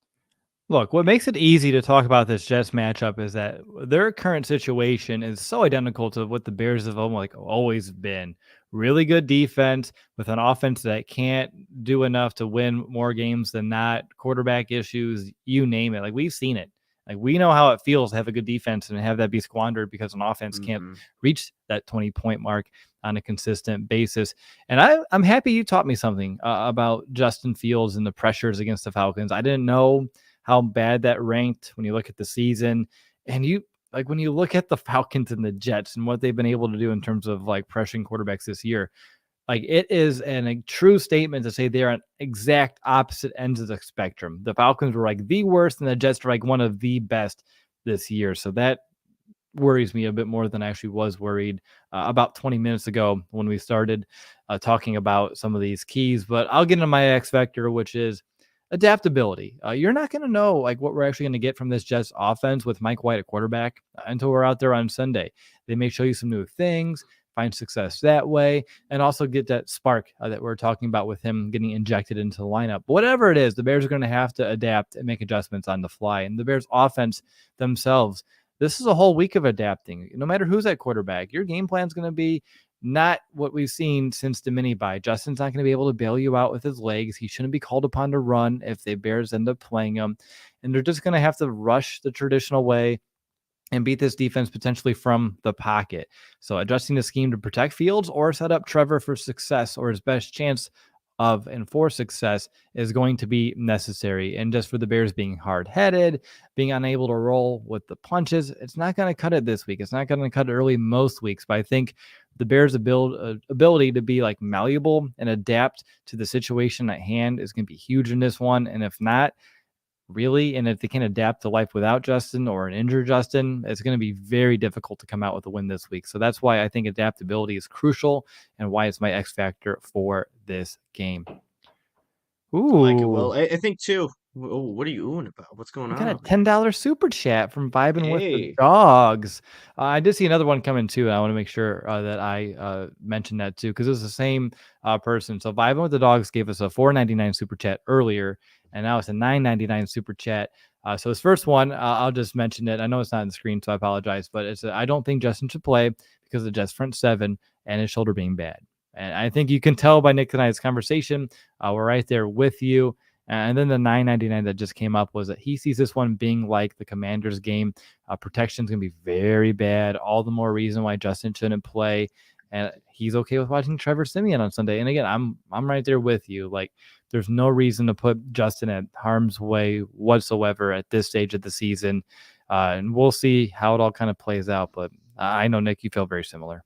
Look, what makes it easy to talk about this Jets matchup is that their current situation is so identical to what the Bears have always been. Really good defense with an offense that can't do enough to win more games than not. Quarterback issues, you name it. Like we've seen it. Like we know how it feels to have a good defense and have that be squandered because an offense can't reach that 20-point mark on a consistent basis. And I'm happy you taught me something about Justin Fields and the pressures against the Falcons. I didn't know how bad that ranked when you look at the season. And when you look at the Falcons and the Jets and what they've been able to do in terms of pressuring quarterbacks this year, it is a true statement to say they're on exact opposite ends of the spectrum. The Falcons were the worst and the Jets were one of the best this year. So that worries me a bit more than I actually was worried about 20 minutes ago when we started talking about some of these keys. But I'll get into my X factor, which is adaptability. You're not going to know what we're actually going to get from this Jets offense with Mike White at quarterback until we're out there on Sunday. They may show you some new things, find success that way, and also get that spark that we're talking about with him getting injected into the lineup. But whatever it is, the Bears are going to have to adapt and make adjustments on the fly. And the Bears offense themselves, this is a whole week of adapting. No matter who's at quarterback, your game plan is going to be not what we've seen since the mini bye. Justin's not going to be able to bail you out with his legs. He shouldn't be called upon to run if the Bears end up playing him. And they're just going to have to rush the traditional way and beat this defense potentially from the pocket. So adjusting the scheme to protect Fields or set up Trevor for success or his best chance of and for success is going to be necessary. And just for the Bears being hard-headed, being unable to roll with the punches, it's not going to cut it this week. It's not going to cut it early most weeks, but I think the Bears' ability to be malleable and adapt to the situation at hand is going to be huge in this one. And if not, really, and if they can adapt to life without Justin or an injured Justin, it's going to be very difficult to come out with a win this week. So that's why I think adaptability is crucial and why it's my X factor for this game. Ooh. I like it. Well, I think too. Oh, what are you oohing about? What's going on? I got a $10 super chat from Vibing with the Dogs. I did see another one coming too. And I want to make sure that I mentioned that too, because it was the same person. So Vibing with the Dogs gave us a $4.99 super chat earlier, and now it's a $9.99 super chat. So this first one, I'll just mention it. I know it's not on the screen, so I apologize, but it's I don't think Justin should play because of the Jets front seven and his shoulder being bad. And I think you can tell by Nick and I's conversation, we're right there with you. And then the $9.99 that just came up was that he sees this one being like the Commanders game. Protection is going to be very bad. All the more reason why Justin shouldn't play. And he's okay with watching Trevor Siemian on Sunday. And again, I'm right there with you. There's no reason to put Justin at harm's way whatsoever at this stage of the season. And we'll see how it all kind of plays out. But I know, Nick, you feel very similar.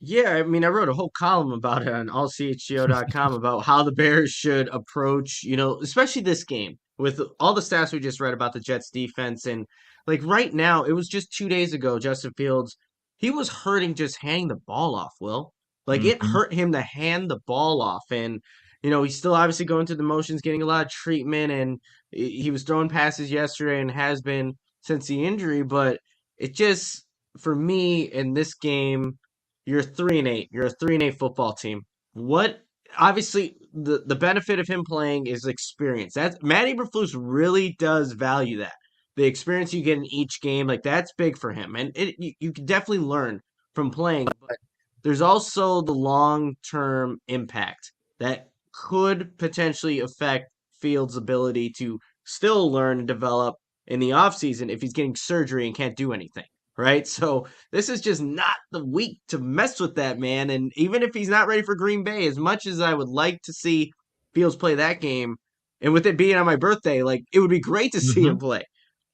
Yeah, I mean, I wrote a whole column about it on allchgo.com about how the Bears should approach, especially this game with all the stats we just read about the Jets defense. And right now, it was just 2 days ago, Justin Fields he was hurting just handing the ball off, Will. Like it Mhm. hurt him to hand the ball off. And, he's still obviously going through the motions, getting a lot of treatment, and he was throwing passes yesterday and has been since the injury, but it just for me in this game, you're 3-8. You're a 3-8 football team. What obviously the benefit of him playing is experience. That's Matt Eberflus really does value that. The experience you get in each game, like that's big for him. And you can definitely learn from playing, but there's also the long-term impact that could potentially affect Fields' ability to still learn and develop in the offseason if he's getting surgery and can't do anything, right? So this is just not the week to mess with that man. And even if he's not ready for Green Bay, as much as I would like to see Fields play that game, and with it being on my birthday, like it would be great to see him Mhm. play.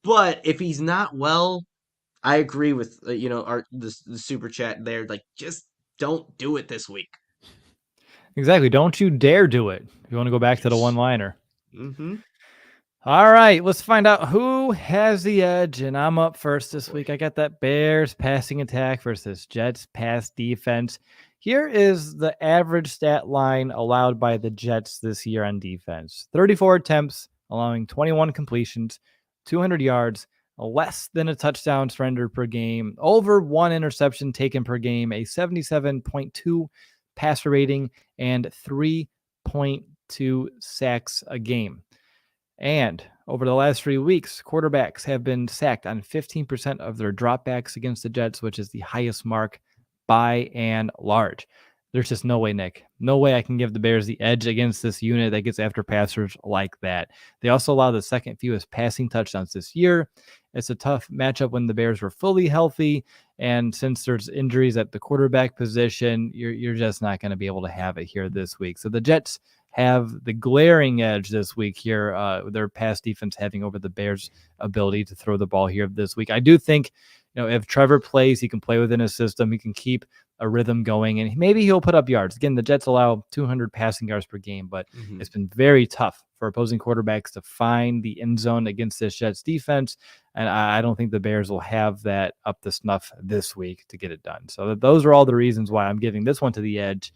But if he's not well, I agree with the super chat there. Like, just don't do it this week. Exactly. Don't you dare do it. If you want to go back to the one-liner. Mm-hmm. All right, let's find out who has the edge. And I'm up first this Boy. week. I got that Bears passing attack versus Jets pass defense. Here is the average stat line allowed by the Jets this year on defense: 34 attempts, allowing 21 completions, 200 yards, less than a touchdown surrendered per game, over one interception taken per game, a 77.2 passer rating, and 3.2 sacks a game. And over the last 3 weeks, quarterbacks have been sacked on 15% of their dropbacks against the Jets, which is the highest mark by and large. There's just no way, Nick. No way I can give the Bears the edge against this unit that gets after passers like that. They also allow the second fewest passing touchdowns this year. It's a tough matchup when the Bears were fully healthy. And since there's injuries at the quarterback position, you're just not going to be able to have it here this week. So the Jets have the glaring edge this week here, their pass defense having over the Bears' ability to throw the ball here this week. I do think, if Trevor plays, he can play within his system. He can keep a rhythm going, and maybe he'll put up yards. Again, the Jets allow 200 passing yards per game, but Mm-hmm. it's been very tough for opposing quarterbacks to find the end zone against this Jets defense, and I don't think the Bears will have that up to snuff this week to get it done. So those are all the reasons why I'm giving this one to the edge,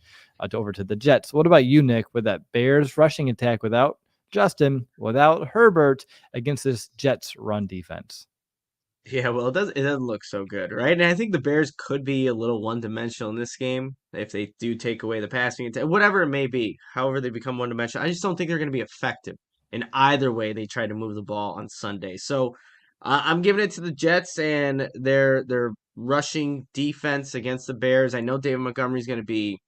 over to the Jets. What about you, Nick, with that Bears rushing attack without Justin, without Herbert against this Jets run defense? Yeah, well, it doesn't look so good, right? And I think the Bears could be a little one-dimensional in this game if they do take away the passing attack, whatever it may be. However, they become one-dimensional. I just don't think they're going to be effective in either way they try to move the ball on Sunday. So I'm giving it to the Jets and their rushing defense against the Bears. I know David Montgomery's going to be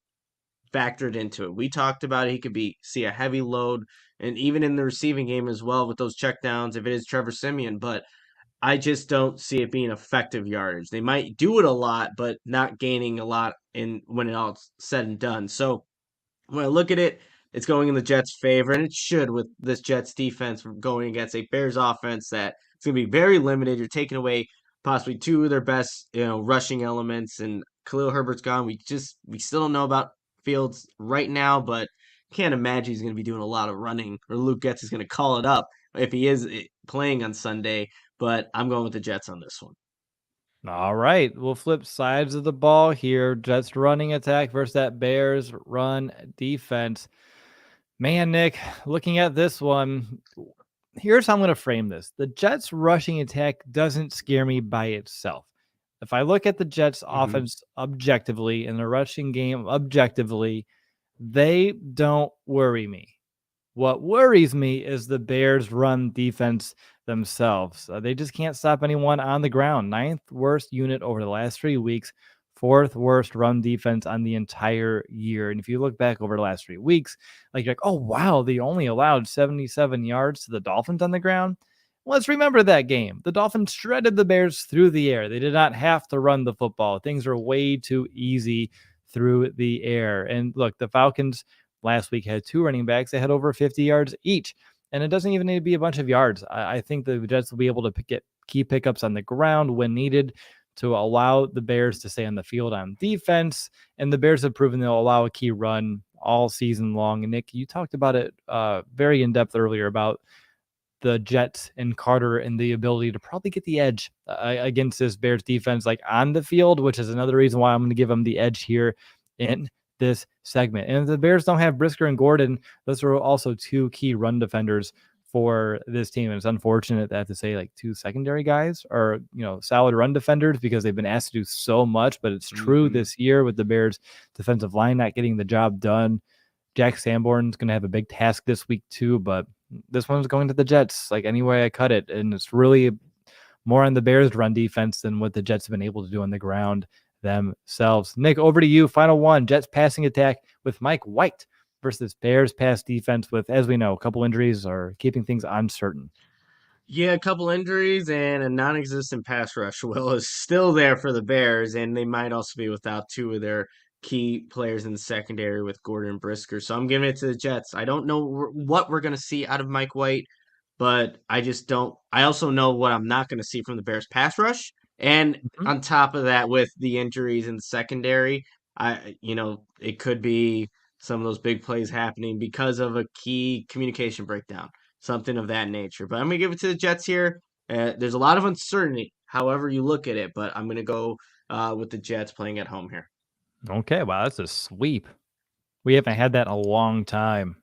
factored into it. We talked about it. He could see a heavy load, and even in the receiving game as well with those checkdowns if it is Trevor Siemian, but I just don't see it being effective yardage. They might do it a lot, but not gaining a lot in when it all's said and done. So when I look at it, it's going in the Jets' favor, and it should with this Jets defense going against a Bears offense that it's going to be very limited. You're taking away possibly two of their best, rushing elements, and Khalil Herbert's gone. We still don't know about Fields right now, but can't imagine he's going to be doing a lot of running, or Luke Getz is going to call it up if he is playing on Sunday. But I'm going with the Jets on this one. All right, we'll flip sides of the ball here. Jets running attack versus that Bears run defense. Man, Nick, looking at this one, here's how I'm going to frame this. The Jets rushing attack doesn't scare me by itself. If I look at the Jets Mm-hmm. offense objectively and the rushing game objectively, they don't worry me. What worries me is the Bears' run defense themselves. They just can't stop anyone on the ground. Ninth worst unit over the last 3 weeks, fourth worst run defense on the entire year. And if you look back over the last 3 weeks, you're like, oh, wow, they only allowed 77 yards to the Dolphins on the ground. Let's remember that game. The Dolphins shredded the Bears through the air. They did not have to run the football. Things are way too easy through the air. And look, the Falcons last week had 2 running backs. They had over 50 yards each. And it doesn't even need to be a bunch of yards. I think the Jets will be able to get key pickups on the ground when needed to allow the Bears to stay on the field on defense. And the Bears have proven they'll allow a key run all season long. And Nick, you talked about it very in depth earlier about the Jets and Carter and the ability to probably get the edge against this Bears defense, like on the field, which is another reason why I'm going to give them the edge here in this segment. And if the Bears don't have Brisker and Gordon, those are also two key run defenders for this team. And it's unfortunate that I have to say like two secondary guys are, solid run defenders because they've been asked to do so much, but it's true this year with the Bears defensive line not getting the job done. Jack Sanborn's going to have a big task this week too, but this one's going to the Jets like any way I cut it. And it's really more on the Bears run defense than what the Jets have been able to do on the ground themselves. Nick, over to you. Final one, Jets passing attack with Mike White versus Bears pass defense with, as we know, a couple injuries are keeping things uncertain. Yeah, a couple injuries and a non-existent pass rush. Will is still there for the Bears, and they might also be without two of their key players in the secondary with Gordon and Brisker. So I'm giving it to the Jets. I don't know what we're going to see out of Mike White, but I just don't. I also know what I'm not going to see from the Bears pass rush. And on top of that, with the injuries in the secondary, it could be some of those big plays happening because of a key communication breakdown, something of that nature. But I'm going to give it to the Jets here. There's a lot of uncertainty, however you look at it, but I'm going to go with the Jets playing at home here. Okay, wow, that's a sweep. We haven't had that in a long time.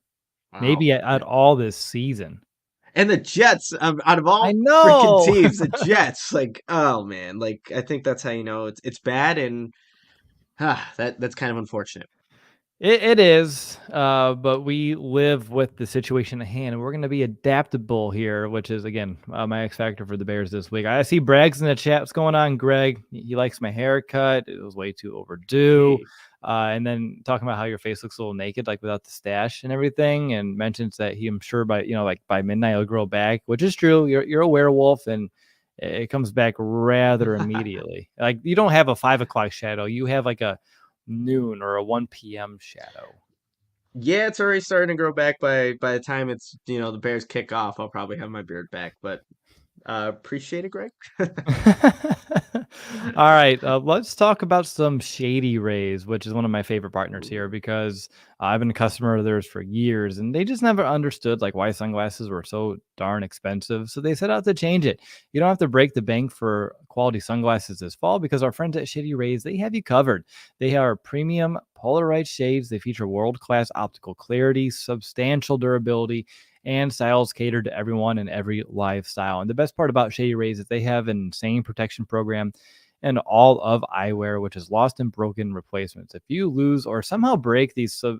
Wow. Maybe at all this season. And the Jets, out of all I know freaking teams, the Jets, like, oh man, like I think that's how you know it's bad, and that's kind of unfortunate. It is, but we live with the situation at hand, and we're going to be adaptable here, which is, again, my X factor for the Bears this week. I see Bragg's in the chat. What's going on, Greg? He likes my haircut. It was way too overdue. Hey. And then talking about how your face looks a little naked, like without the stash and everything, and mentions that I'm sure by midnight it'll grow back, which is true. You're a werewolf, and it comes back rather immediately. Like you don't have a 5 o'clock shadow. You have like a noon or a 1 p.m. shadow. Yeah, it's already starting to grow back by the time it's the Bears kick off. I'll probably have my beard back, but appreciate it, Greg. All right, let's talk about some Shady Rays, which is one of my favorite partners here because I've been a customer of theirs for years, and they just never understood like why sunglasses were so darn expensive. So they set out to change it. You don't have to break the bank for quality sunglasses this fall because our friends at Shady Rays, they have you covered. They are premium polarized shades. They feature world-class optical clarity, substantial durability, and styles catered to everyone and every lifestyle. And the best part about Shady Rays is they have an insane protection program and all of eyewear, which is lost and broken replacements. If you lose or somehow break these, so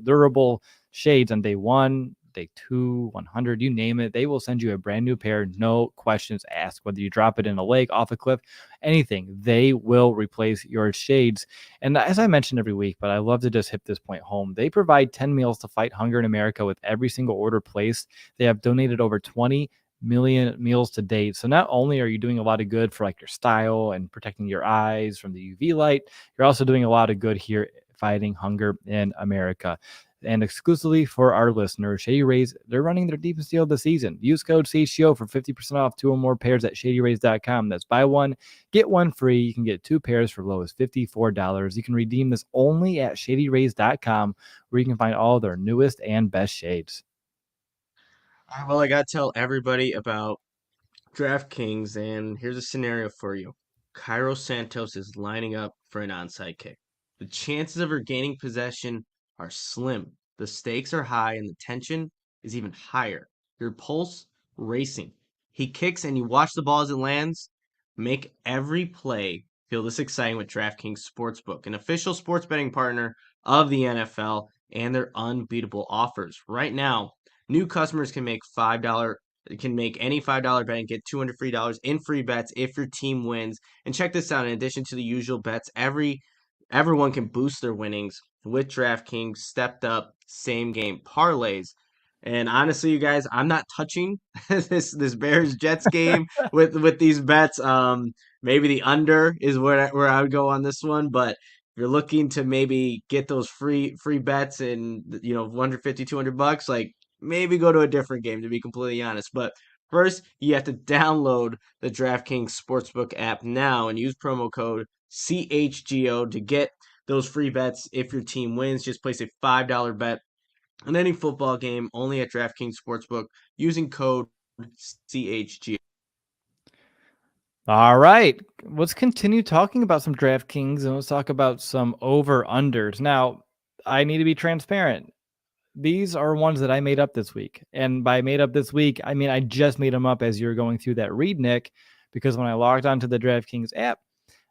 durable shades on day 1, day 2, 100, you name it, they will send you a brand new pair, no questions asked. Whether you drop it in a lake, off a cliff, anything, they will replace your shades. And as I mentioned every week, but I love to just hit this point home, they provide 10 meals to fight hunger in America with every single order placed. They have donated over 20 million meals to date. So not only are you doing a lot of good for like your style and protecting your eyes from the UV light, you're also doing a lot of good here fighting hunger in America. And exclusively for our listeners, Shady Rays, they're running their deepest deal of the season. Use code CHGO for 50% off 2 or more pairs at shadyrays.com. That's buy one, get one free. You can get 2 pairs for low as $54. You can redeem this only at shadyrays.com, where you can find all their newest and best shades. Well, I got to tell everybody about DraftKings, and here's a scenario for you. Cairo Santos is lining up for an onside kick. The chances of her gaining possession are slim. The stakes are high, and the tension is even higher. Your pulse racing. He kicks, and you watch the ball as it lands. Make every play feel this exciting with DraftKings Sportsbook, an official sports betting partner of the NFL, and their unbeatable offers. Right now, new customers can make any $5 bet and get $200 free in free bets if your team wins. And check this out, in addition to the usual bets, everyone can boost their winnings with DraftKings stepped up same game parlays. And honestly, you guys, I'm not touching this Bears Jets game with these bets. Maybe the under is where I would go on this one, but if you're looking to maybe get those free bets and 150 $200, like maybe go to a different game, to be completely honest. But first, you have to download the DraftKings Sportsbook app now and use promo code CHGO to get those free bets if your team wins. Just place a $5 bet on any football game only at DraftKings Sportsbook using code CHGO. All right, let's continue talking about some DraftKings and let's talk about some over-unders. Now, I need to be transparent. These are ones that I made up this week. And by made up this week, I mean I just made them up as you're going through that read, Nick, because when I logged onto the DraftKings app,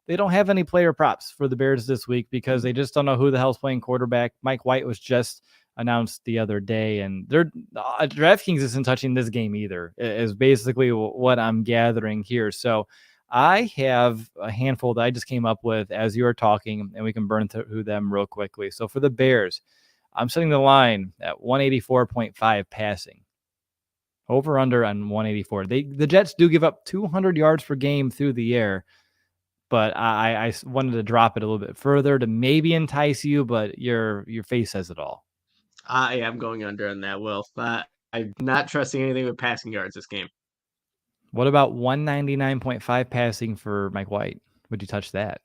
they don't have any player props for the Bears this week because they just don't know who the hell's playing quarterback. Mike White was just announced the other day, and DraftKings isn't touching this game either, is basically what I'm gathering here. So I have a handful that I just came up with as you were talking, and we can burn through them real quickly. So for the Bears, I'm setting the line at 184.5 passing. Over under on 184. The Jets do give up 200 yards per game through the air, but I wanted to drop it a little bit further to maybe entice you, but your face says it all. I am going under on that, Will. I'm not trusting anything with passing yards this game. What about 199.5 passing for Mike White? Would you touch that?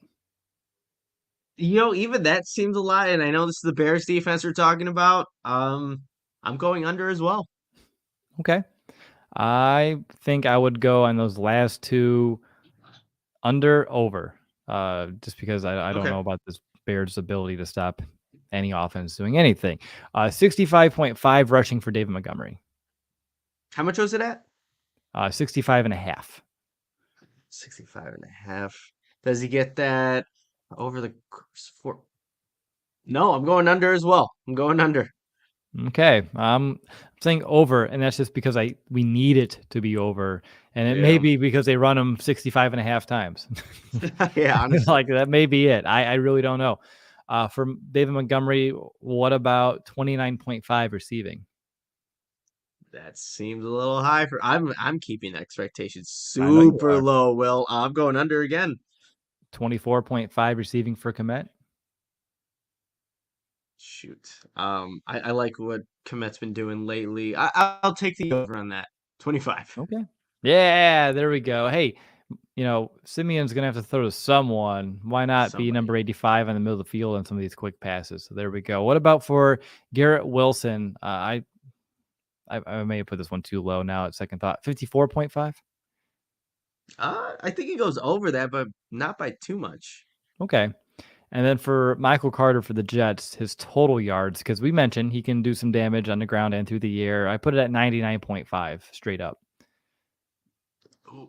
Even that seems a lot, and I know this is the Bears defense we're talking about. I'm going under as well. Okay. I think I would go on those last two under over, just because I don't know about this Bears' ability to stop any offense doing anything. 65.5 rushing for David Montgomery. How much was it at? 65.5. 65.5. Does he get that over the course for? No, I'm going under as well. I'm going under. Okay, I'm saying over, and that's just because we need it to be over, and it may be because they run them 65.5 times. Yeah, honestly. Like that may be it. I really don't know. For David Montgomery, what about 29.5 receiving? That seems a little high for. I'm keeping expectations super low. Will, I'm going under again. 24.5 receiving for Kmet. Shoot. I like what Komet's been doing lately. I'll take the over on that. 25. Okay. Yeah, there we go. Hey, Simeon's going to have to throw to someone. Why not be number 85 in the middle of the field on some of these quick passes? So there we go. What about for Garrett Wilson? I may have put this one too low now at second thought. 54.5? I think he goes over that, but not by too much. Okay. And then for Michael Carter for the Jets, his total yards, because we mentioned he can do some damage on the ground and through the air. I put it at 99.5 straight up.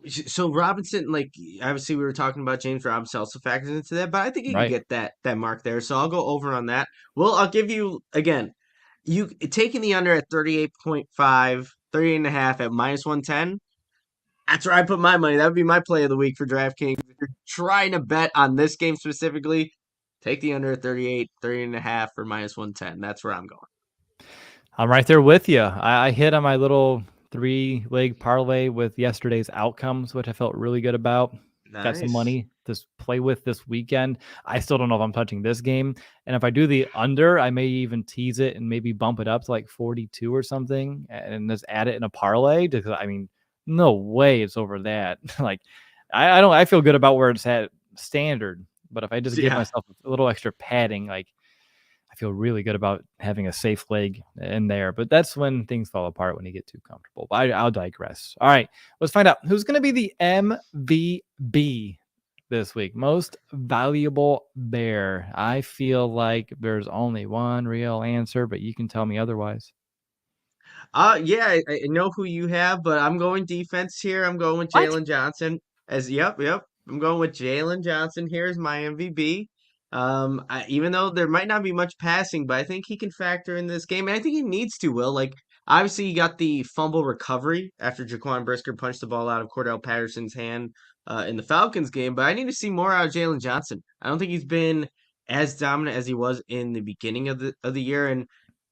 So Robinson, like obviously we were talking about James Robinson also factors into that, but I think he can get that mark there. So I'll go over on that. Well, I'll give you again, you taking the under at 38.5, 38.5 at minus 110. That's where I put my money. That would be my play of the week for DraftKings. If you're trying to bet on this game specifically, take the under at 38, 30.5 for minus 110. That's where I'm going. I'm right there with you. I hit on my little 3-leg parlay with yesterday's outcomes, which I felt really good about. Nice. Got some money to play with this weekend. I still don't know if I'm touching this game. And if I do the under, I may even tease it and maybe bump it up to like 42 or something and just add it in a parlay. Because I mean, no way it's over that. Like, I feel good about where it's at standard. But if I just give myself a little extra padding, like, I feel really good about having a safe leg in there, but that's when things fall apart when you get too comfortable. But I'll digress. All right, let's find out who's going to be the MVP this week. Most valuable Bear. I feel like there's only one real answer, but you can tell me otherwise. Yeah, I know who you have, but I'm going defense here. I'm going with Jalen Johnson. Yep. I'm going with Jalen Johnson here as my MVP. Even though there might not be much passing, but I think he can factor in this game, and I think he needs to. Will, like, obviously he got the fumble recovery after Jaquan Brisker punched the ball out of Cordell Patterson's hand in the Falcons game, but I need to see more out of Jalen Johnson. I don't think he's been as dominant as he was in the beginning of the year, and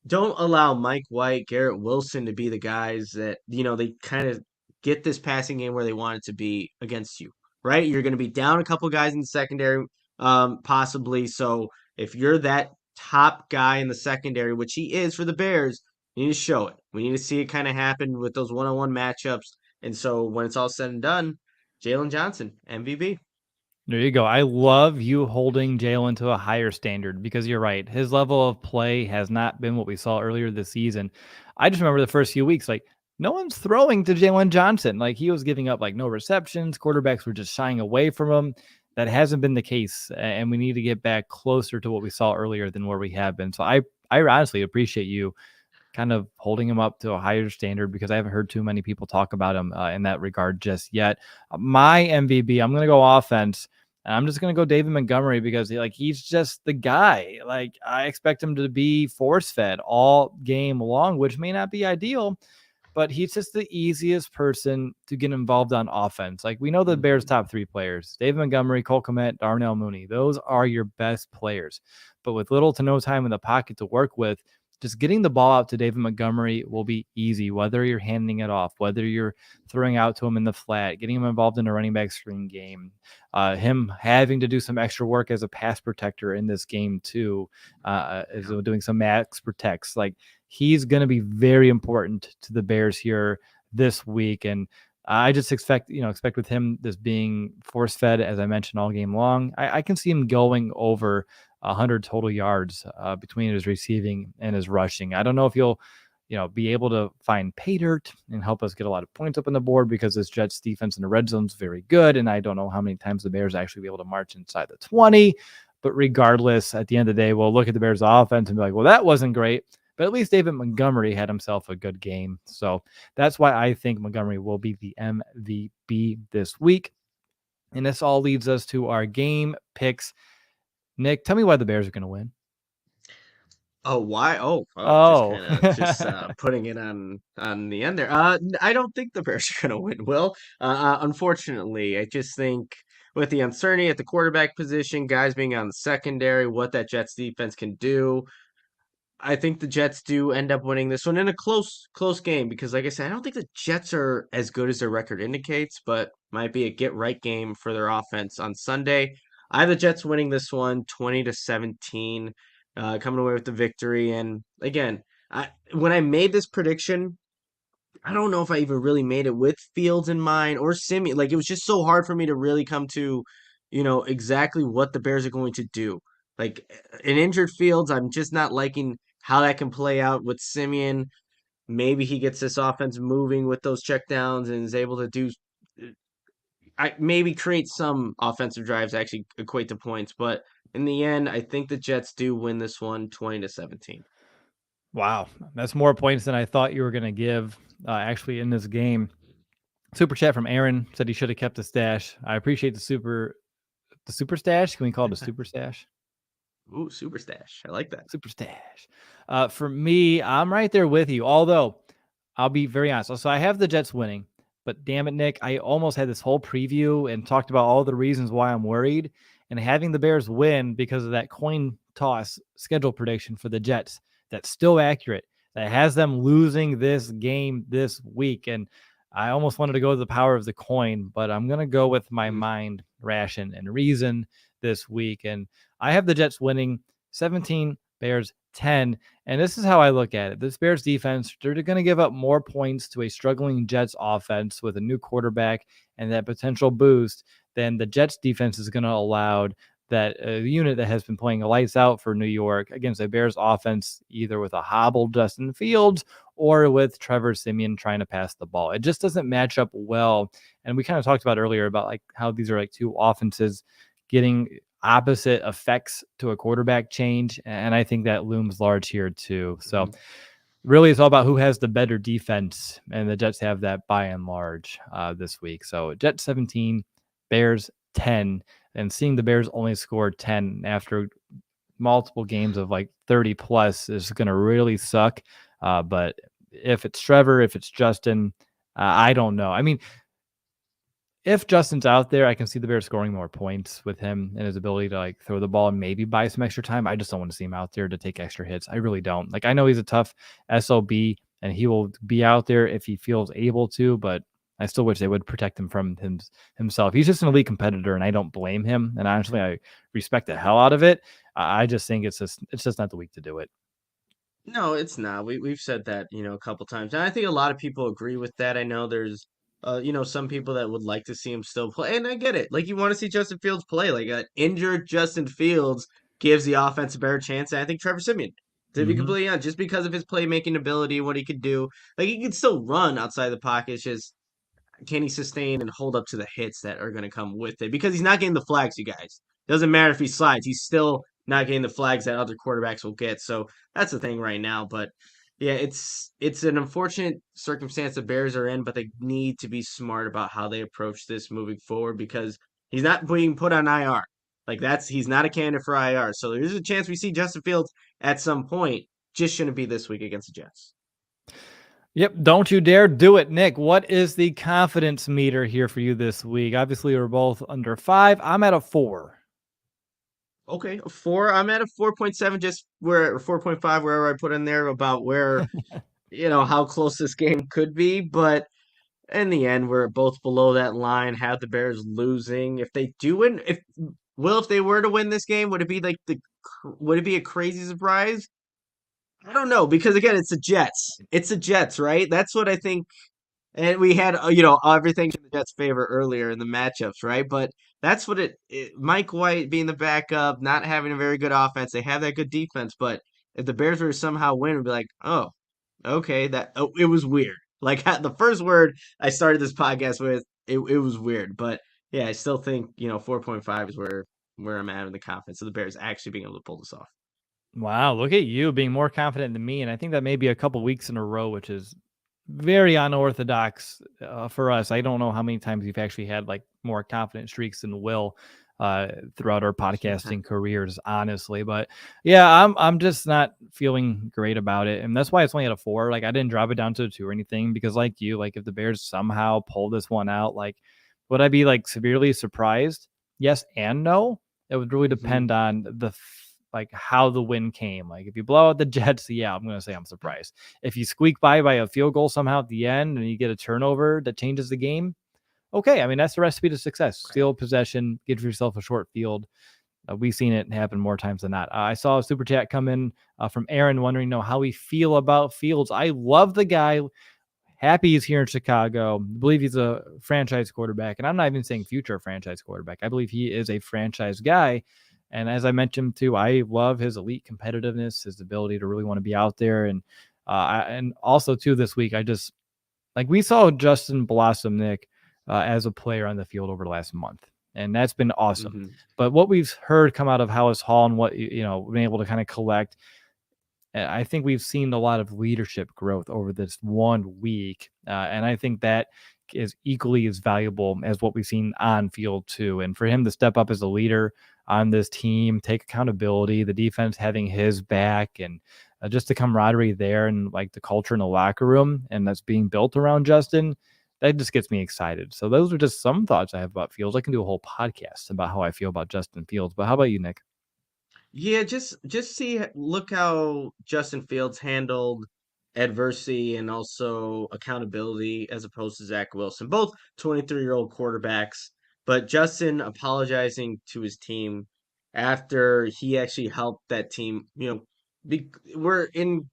don't allow Mike White, Garrett Wilson to be the guys that, they kind of get this passing game where they want it to be against you, right? You're going to be down a couple guys in the secondary, possibly. So if you're that top guy in the secondary, which he is for the Bears, you need to show it. We need to see it kind of happen with those one-on-one matchups. And so when it's all said and done, Jalen Johnson, MVP. There you go. I love you holding Jalen to a higher standard because you're right. His level of play has not been what we saw earlier this season. I just remember the first few weeks, like no one's throwing to Jalen Johnson. Like he was giving up like no receptions. Quarterbacks were just shying away from him. That hasn't been the case, and we need to get back closer to what we saw earlier than where we have been. So I honestly appreciate you kind of holding him up to a higher standard because I haven't heard too many people talk about him in that regard just yet. My MVP, I'm going to go offense. And I'm just going to go David Montgomery because he's just the guy. Like I expect him to be force fed all game long, which may not be ideal, but he's just the easiest person to get involved on offense. Like we know the Bears' Mhm. top 3 players: David Montgomery, Cole Kmet, Darnell Mooney. Those are your best players. But with little to no time in the pocket to work with, just getting the ball out to David Montgomery will be easy, whether you're handing it off, whether you're throwing out to him in the flat, getting him involved in a running back screen game, him having to do some extra work as a pass protector in this game too, is doing some max protects. Like he's going to be very important to the Bears here this week. And I just expect with him this being force fed, as I mentioned, all game long. I can see him going over 100 total yards between his receiving and his rushing. I don't know if he'll, be able to find pay dirt and help us get a lot of points up on the board because this Jets defense in the red zone is very good. And I don't know how many times the Bears actually be able to march inside the 20. But regardless, at the end of the day, we'll look at the Bears offense and be like, well, that wasn't great. But at least David Montgomery had himself a good game. So that's why I think Montgomery will be the MVP this week. And this all leads us to our game picks. Nick, tell me why the Bears are going to win. Oh, why? Oh, just Oh, kind of just putting it on the end there. I don't think the Bears are going to win. Will, unfortunately, I just think with the uncertainty at the quarterback position, guys being on the secondary, what that Jets defense can do. I think the Jets do end up winning this one in a close game because, like I said, I don't think the Jets are as good as their record indicates, but might be a get right game for their offense on Sunday. I have the Jets winning this one 20-17, coming away with the victory. And again, when I made this prediction, I don't know if I even really made it with Fields in mind or Simeon. Like it was just so hard for me to really come to, exactly what the Bears are going to do. Like in injured Fields, I'm just not liking how that can play out with Simeon. Maybe he gets this offense moving with those checkdowns and is able to do I maybe create some offensive drives that actually equate to points, but in the end, I think the Jets do win this one 20-17. wow. That's more points than I thought you were going to give actually in this game. Super chat from Aaron said he should have kept the stash. I appreciate the super stash. Can we call it a super stash? Ooh, super stash. I like that. Super stash. For me, I'm right there with you. Although I'll be very honest. So I have the Jets winning, but damn it, Nick, I almost had this whole preview and talked about all the reasons why I'm worried. And having the Bears win because of that coin toss schedule prediction for the Jets, that's still accurate. That has them losing this game this week. And I almost wanted to go to the power of the coin, but I'm going to go with my Mm, mind, ration, and reason this week. And I have the Jets winning 17, Bears 10. And this is how I look at it. This Bears defense, they're going to give up more points to a struggling Jets offense with a new quarterback and that potential boost than the Jets defense is going to allow that unit that has been playing lights out for New York against a Bears offense, either with a hobbled Justin Fields or with Trevor Siemian trying to pass the ball. It just doesn't match up well. And we kind of talked about earlier about like how these are like two offenses getting opposite effects to a quarterback change. And I think that looms large here too. So mhm. really it's all about who has the better defense. And the Jets have that by and large this week. So Jets 17, Bears 10. And seeing the Bears only score 10 after multiple games of like 30 plus is going to really suck. But if it's Trevor, if it's Justin, I don't know. I mean, if Justin's out there, I can see the Bears scoring more points with him and his ability to like throw the ball and maybe buy some extra time. I just don't want to see him out there to take extra hits. I really don't. Like I know he's a tough SOB and he will be out there if he feels able to, but I still wish they would protect him from himself. He's just an elite competitor, and I don't blame him. And honestly, I respect the hell out of it. I just think it's just not the week to do it. No, it's not. We've said that, a couple times. And I think a lot of people agree with that. I know there's some people that would like to see him still play. And I get it. Like you want to see Justin Fields play. Like an injured Justin Fields gives the offense a better chance. And I think Trevor Siemian To be completely honest, just because of his playmaking ability, what he could do, like he can still run outside the pocket. It's just can he sustain and hold up to the hits that are going to come with it? Because he's not getting the flags, you guys. Doesn't matter if he slides, he's still not getting the flags that other quarterbacks will get. So that's the thing right now. But yeah, it's an unfortunate circumstance the Bears are in, but they need to be smart about how they approach this moving forward because he's not being put on IR. Like he's not a candidate for IR. So there's a chance we see Justin Fields at some point. Just shouldn't be this week against the Jets. Yep. Don't you dare do it, Nick. What is the confidence meter here for you this week? Obviously, we're both under 5. I'm at a 4. Okay, a 4. I'm at a 4.7, just where 4.5, wherever I put in there about where how close this game could be. But in the end, we're both below that line. Have the Bears losing. If they do win, if they were to win this game, would it be would it be a crazy surprise? I don't know because again, it's the Jets. It's the Jets, right? That's what I think. And we had, everything in the Jets' favor earlier in the matchups, right? But that's what Mike White being the backup, not having a very good offense. They have that good defense, but if the Bears were to somehow win, it'd be like, oh, okay, it was weird. Like the first word I started this podcast with, it was weird. But yeah, I still think 4.5 is where I'm at in the confidence of the Bears actually being able to pull this off. Wow, look at you being more confident than me. And I think that may be a couple weeks in a row, which is very unorthodox for us. I don't know how many times you've actually had like more confident streaks than Will throughout our podcasting careers, honestly. But yeah, I'm just not feeling great about it. And that's why it's only at a 4. Like I didn't drop it down to a 2 or anything because like you, like if the Bears somehow pull this one out, like would I be like severely surprised? Yes and no. It would really depend on like how the win came. Like if you blow out the Jets, yeah, I'm going to say I'm surprised. If you squeak by a field goal somehow at the end and you get a turnover that changes the game, okay. I mean, that's the recipe to success. Steal possession, give yourself a short field. We've seen it happen more times than not. I saw a super chat come in from Aaron wondering, how we feel about Fields. I love the guy. Happy he's here in Chicago. I believe he's a franchise quarterback. And I'm not even saying future franchise quarterback. I believe he is a franchise guy. And as I mentioned too, I love his elite competitiveness, his ability to really want to be out there. And also too, this week, I just like we saw Justin blossom, Nick, as a player on the field over the last month. And that's been awesome. But what we've heard come out of Hollis Hall and what, been able to kind of collect, I think we've seen a lot of leadership growth over this 1 week. And I think that is equally as valuable as what we've seen on field too. And for him to step up as a leader on this team, take accountability, the defense having his back, and just the camaraderie there and like the culture in the locker room and that's being built around Justin, that just gets me excited. So those are just some thoughts I have about Fields. I can do a whole podcast about how I feel about Justin Fields, but how about you, Nick? Yeah, just look how Justin Fields handled adversity and also accountability as opposed to Zach Wilson, both 23-year-old quarterbacks. But Justin apologizing to his team after he actually helped that team, we're in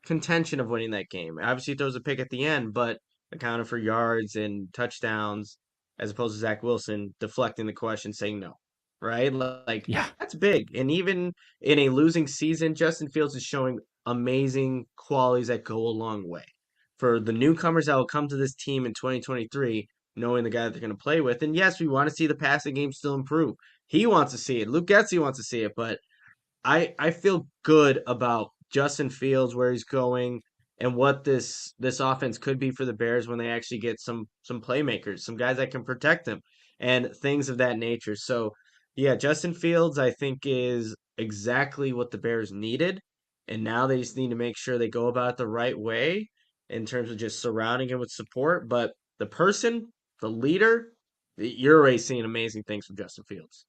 contention of winning that game. Obviously, he throws a pick at the end, but accounted for yards and touchdowns as opposed to Zach Wilson deflecting the question, saying no. Right? Like, Yeah. that's big. And even in a losing season, Justin Fields is showing amazing qualities that go a long way. For the newcomers that will come to this team in 2023, knowing the guy that they're going to play with. And yes, we want to see the passing game still improve. He wants to see it. Luke Getsy wants to see it, but I feel good about Justin Fields, where he's going, and what this offense could be for the Bears when they actually get some playmakers, some guys that can protect them, and things of that nature. So, yeah, Justin Fields, I think, is exactly what the Bears needed, and now they just need to make sure they go about it the right way in terms of just surrounding him with support. But the person, the leader, you're already seeing amazing things from Justin Fields.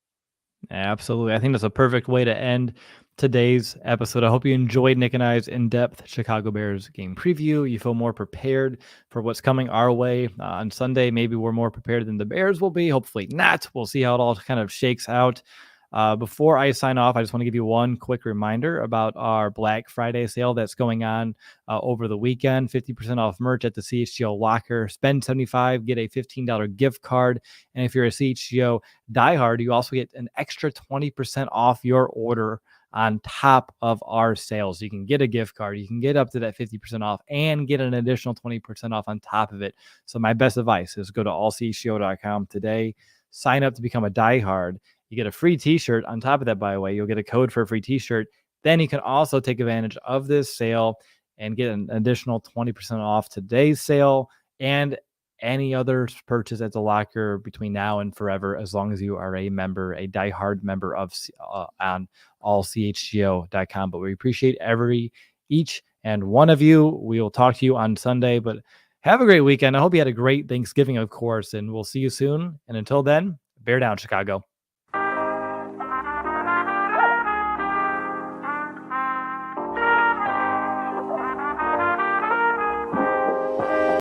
Absolutely. I think that's a perfect way to end today's episode. I hope you enjoyed Nick and I's in-depth Chicago Bears game preview. You feel more prepared for what's coming our way on Sunday. Maybe we're more prepared than the Bears will be. Hopefully not. We'll see how it all kind of shakes out. Before I sign off, I just want to give you one quick reminder about our Black Friday sale that's going on over the weekend. 50% off merch at the CHGO locker. Spend $75, get a $15 gift card. And if you're a CHGO diehard, you also get an extra 20% off your order on top of our sales. You can get a gift card, you can get up to that 50% off and get an additional 20% off on top of it. So my best advice is go to allchgo.com today, sign up to become a diehard. You get a free t-shirt on top of that, by the way. You'll get a code for a free t-shirt. Then you can also take advantage of this sale and get an additional 20% off today's sale and any other purchase at the locker between now and forever, as long as you are a member, a diehard member of on allchgo.com. But we appreciate each and one of you. We will talk to you on Sunday, but have a great weekend. I hope you had a great Thanksgiving, of course, and we'll see you soon. And until then, bear down, Chicago.